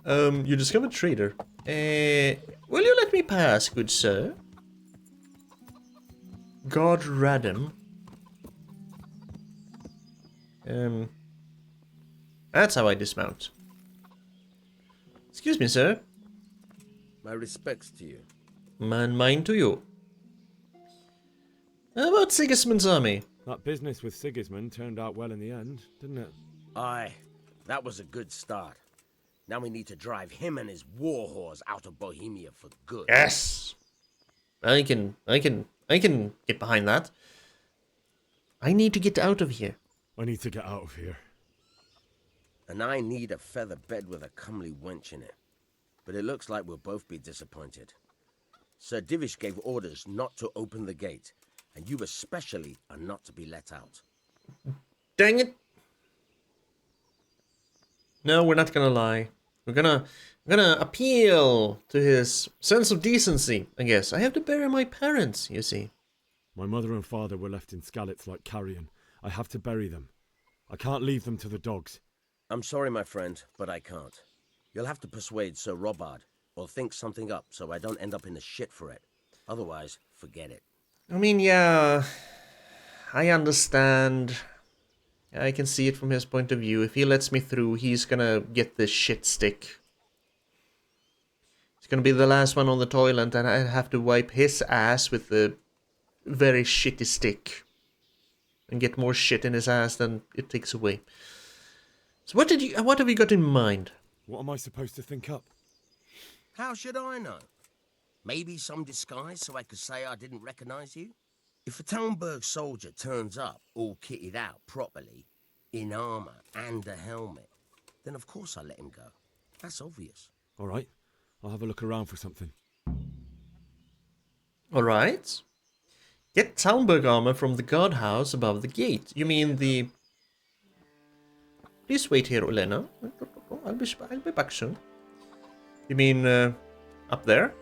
You discovered traitor. Will you let me pass, good sir? God Radham. That's how I dismount. Excuse me, sir. My respects to you. And mine to you. How about Sigismund's army? That business with Sigismund turned out well in the end, didn't it? Aye, that was a good start. Now we need to drive him and his war whores out of Bohemia for good. Yes! I can get behind that. I need to get out of here. I need to get out of here. And I need a feather bed with a comely wench in it. But it looks like we'll both be disappointed. Sir Divish gave orders not to open the gate, and you especially are not to be let out. Dang it! No, we're not gonna lie. We're gonna appeal to his sense of decency, I guess. I have to bury my parents, you see. My mother and father were left in Skalitz like carrion. I have to bury them. I can't leave them to the dogs. I'm sorry, my friend, but I can't. You'll have to persuade Sir Robard, or think something up so I don't end up in the shit for it. Otherwise, forget it. I mean, yeah, I understand. I can see it from his point of view. If he lets me through, he's gonna get this shit stick. He's gonna be the last one on the toilet, and I have to wipe his ass with the very shitty stick. And get more shit in his ass than it takes away. So what have you got in mind? What am I supposed to think up? How should I know? Maybe some disguise so I could say I didn't recognize you? If a Talmberg soldier turns up all kitted out properly, in armor and a helmet, then of course I let him go. That's obvious. All right, I'll have a look around for something. All right. Get Talmberg armor from the guard house above the gate. You mean the... Please wait here, Olena. I'll be back soon. You mean up there?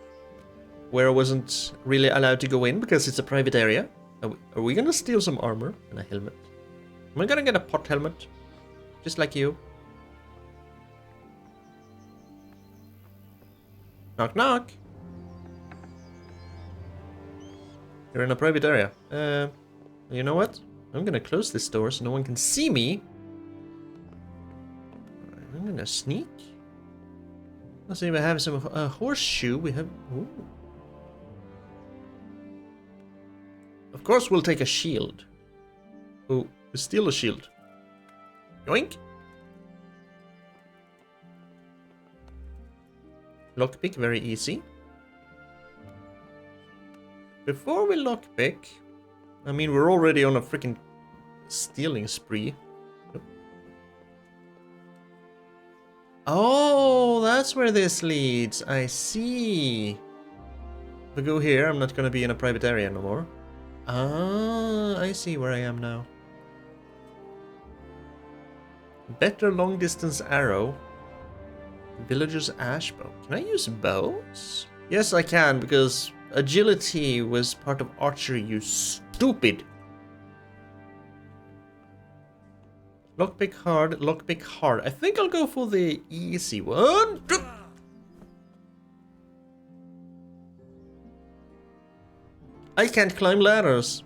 Where I wasn't really allowed to go in because it's a private area? Are we gonna steal some armor and a helmet? Am I gonna get a pot helmet? Just like you. Knock knock. You're in a private area. You know what? I'm gonna close this door so no one can see me. I'm gonna sneak. Let's see if I have some horseshoe. We have... Ooh. Of course we'll take a shield. Oh, steal a shield. Yoink. Lockpick, very easy. Before we lockpick, I mean, we're already on a freaking stealing spree. Oh, that's where this leads. I see. If I go here, I'm not gonna be in a private area no more. Ah, I see where I am now. Better long distance arrow. Villager's ash bow. Can I use bows? Yes, I can, because agility was part of archery, you stupid. Lockpick hard, lockpick hard. I think I'll go for the easy one. I can't climb ladders.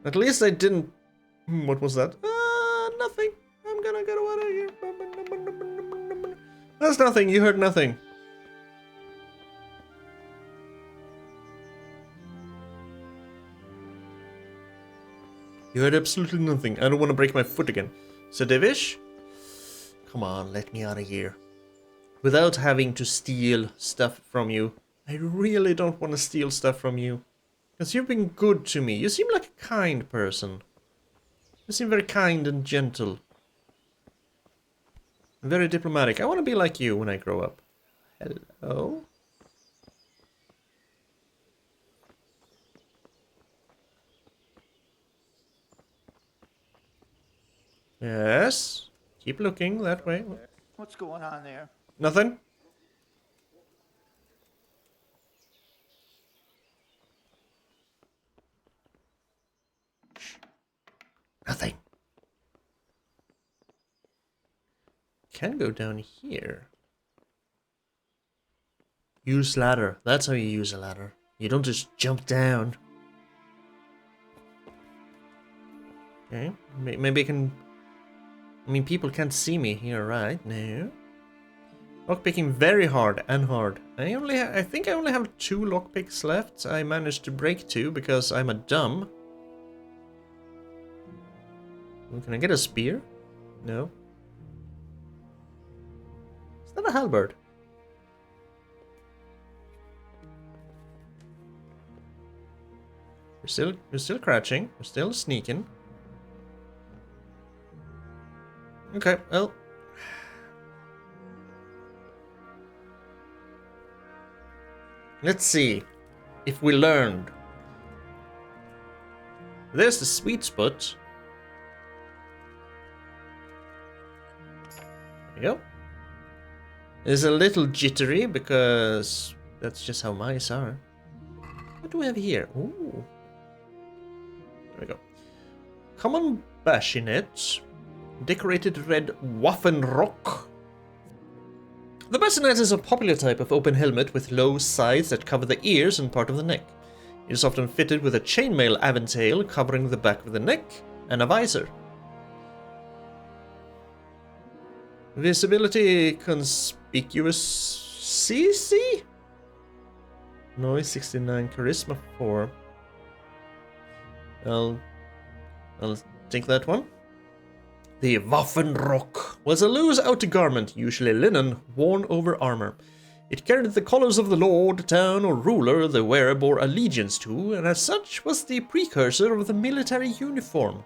At least I didn't... What was that? Nothing. I'm gonna get out of here. That's nothing. You heard nothing. You heard absolutely nothing. I don't want to break my foot again. So, Divish? Come on, let me out of here. Without having to steal stuff from you. I really don't want to steal stuff from you. Because you've been good to me. You seem like a kind person. You seem very kind and gentle. Very diplomatic. I want to be like you when I grow up. Hello? Yes. Keep looking that way. What's going on there? Nothing? Nothing. can go down here. Use ladder. That's how you use a ladder. You don't just jump down. Okay, maybe I can... I mean, people can't see me here, right? No. Lockpicking very hard and hard. I think I only have 2 lockpicks left. I managed to break 2 because I'm a dumb. Oh, can I get a spear? No. Is that a halberd? We're still crouching. We're still sneaking. Okay, well. Let's see if we learned. There's the sweet spot. There you go. It's a little jittery because that's just how mice are. What do we have here? Ooh. There we go. Common bassinet. Decorated red Waffenrock. The bassinet is a popular type of open helmet with low sides that cover the ears and part of the neck. It is often fitted with a chainmail aventail covering the back of the neck and a visor. Visibility conspicuous CC? Noise 69, charisma 4. I'll take that one. The Waffenrock was a loose outer garment, usually linen, worn over armor. It carried the colors of the lord, town, or ruler the wearer bore allegiance to, and as such was the precursor of the military uniform.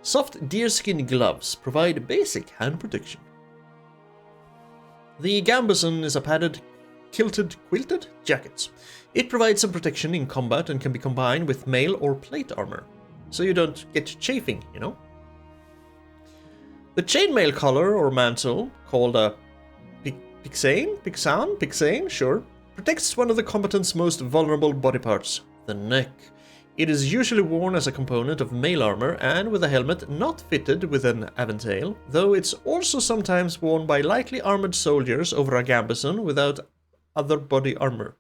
Soft deerskin gloves provide basic hand protection. The gambeson is a padded, quilted jacket. It provides some protection in combat and can be combined with mail or plate armor, so you don't get chafing, you know? The chainmail collar or mantle, called a Pixane, sure, protects one of the combatant's most vulnerable body parts, the neck. It is usually worn as a component of mail armor and with a helmet not fitted with an aventail, though it's also sometimes worn by lightly armored soldiers over a gambeson without other body armor.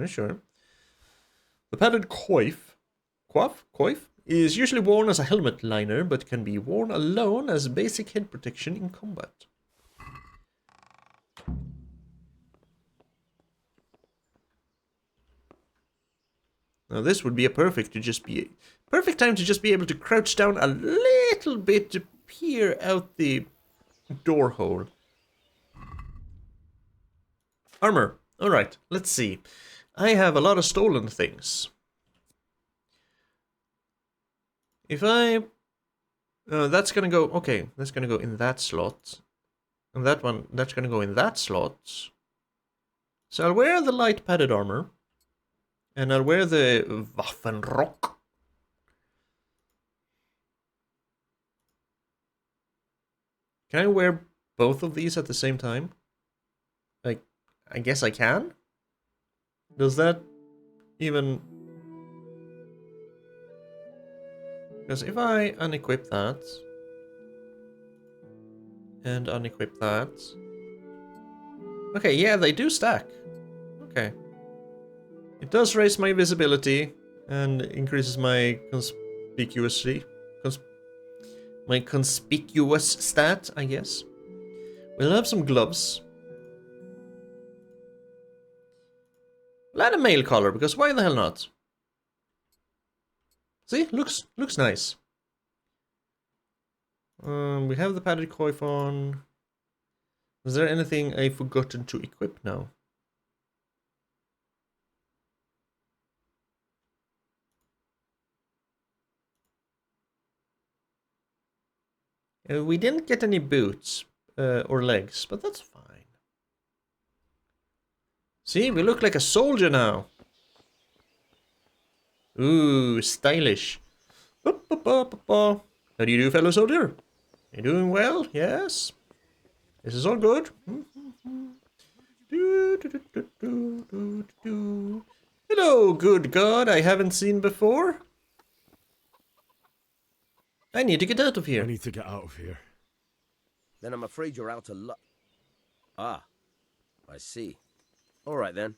Sure. The padded coif is usually worn as a helmet liner, but can be worn alone as basic head protection in combat. Now this would be a perfect time to just be able to crouch down a little bit to peer out the door hole. Armor. Alright, let's see. I have a lot of stolen things. If I... that's gonna go... Okay, that's gonna go in that slot. And that one, that's gonna go in that slot. So I'll wear the light padded armor. And I'll wear the Waffenrock. Can I wear both of these at the same time? Like, I guess I can? Does that even... Because if I unequip that... And unequip that... Okay, yeah, they do stack. Okay. It does raise my visibility and increases my conspicuously. My conspicuous stat, I guess. We'll have some gloves. We'll add a mail collar, because why the hell not? See, looks nice. We have the padded coif on. Is there anything I've forgotten to equip now? We didn't get any boots or legs, but that's fine. See, we look like a soldier now. Ooh, stylish. How do you do, fellow soldier? You doing well? Yes. This is all good. Hello, good God I haven't seen before. I need to get out of here. I need to get out of here. Then I'm afraid you're out of luck. Ah, I see. All right then.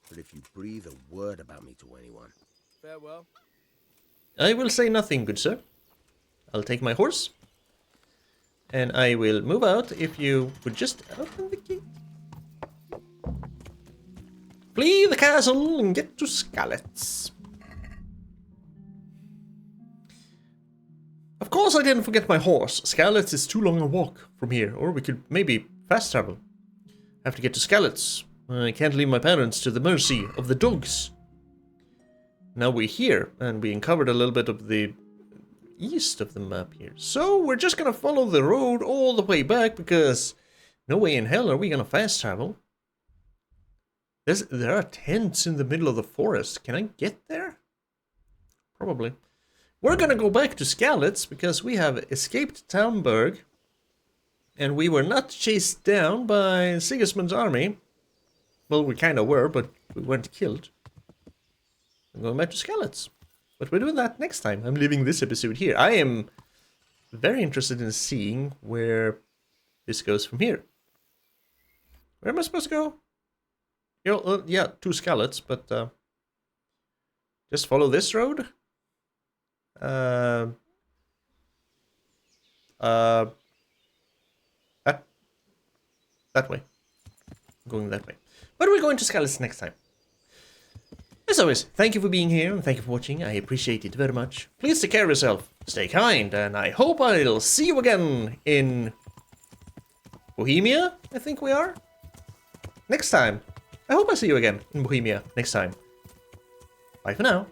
But if you breathe a word about me to anyone... Farewell. I will say nothing, good sir. I'll take my horse. And I will move out if you would just open the gate. Flee the castle and get to Skalitz. Of course I didn't forget my horse. Skalitz is too long a walk from here, or we could maybe fast travel. Have to get to Skalitz. I can't leave my parents to the mercy of the dogs. Now we're here, and we uncovered a little bit of the east of the map here. So we're just gonna follow the road all the way back, because no way in hell are we gonna fast travel. There are tents in the middle of the forest. Can I get there? Probably. We're gonna go back to Skalitz, because we have escaped Talmberg, and we were not chased down by Sigismund's army. Well, we kind of were, but we weren't killed. I'm going back to Skalitz. But we're doing that next time. I'm leaving this episode here. I am very interested in seeing where this goes from here. Where am I supposed to go? Yeah, to Skalitz, but just follow this road. That way. I'm going that way. But we're going to Skalitz next time. As always, thank you for being here and thank you for watching. I appreciate it very much. Please take care of yourself, stay kind, and I hope I'll see you again in Bohemia, I think we are. Next time. I hope I see you again in Bohemia next time. Bye for now.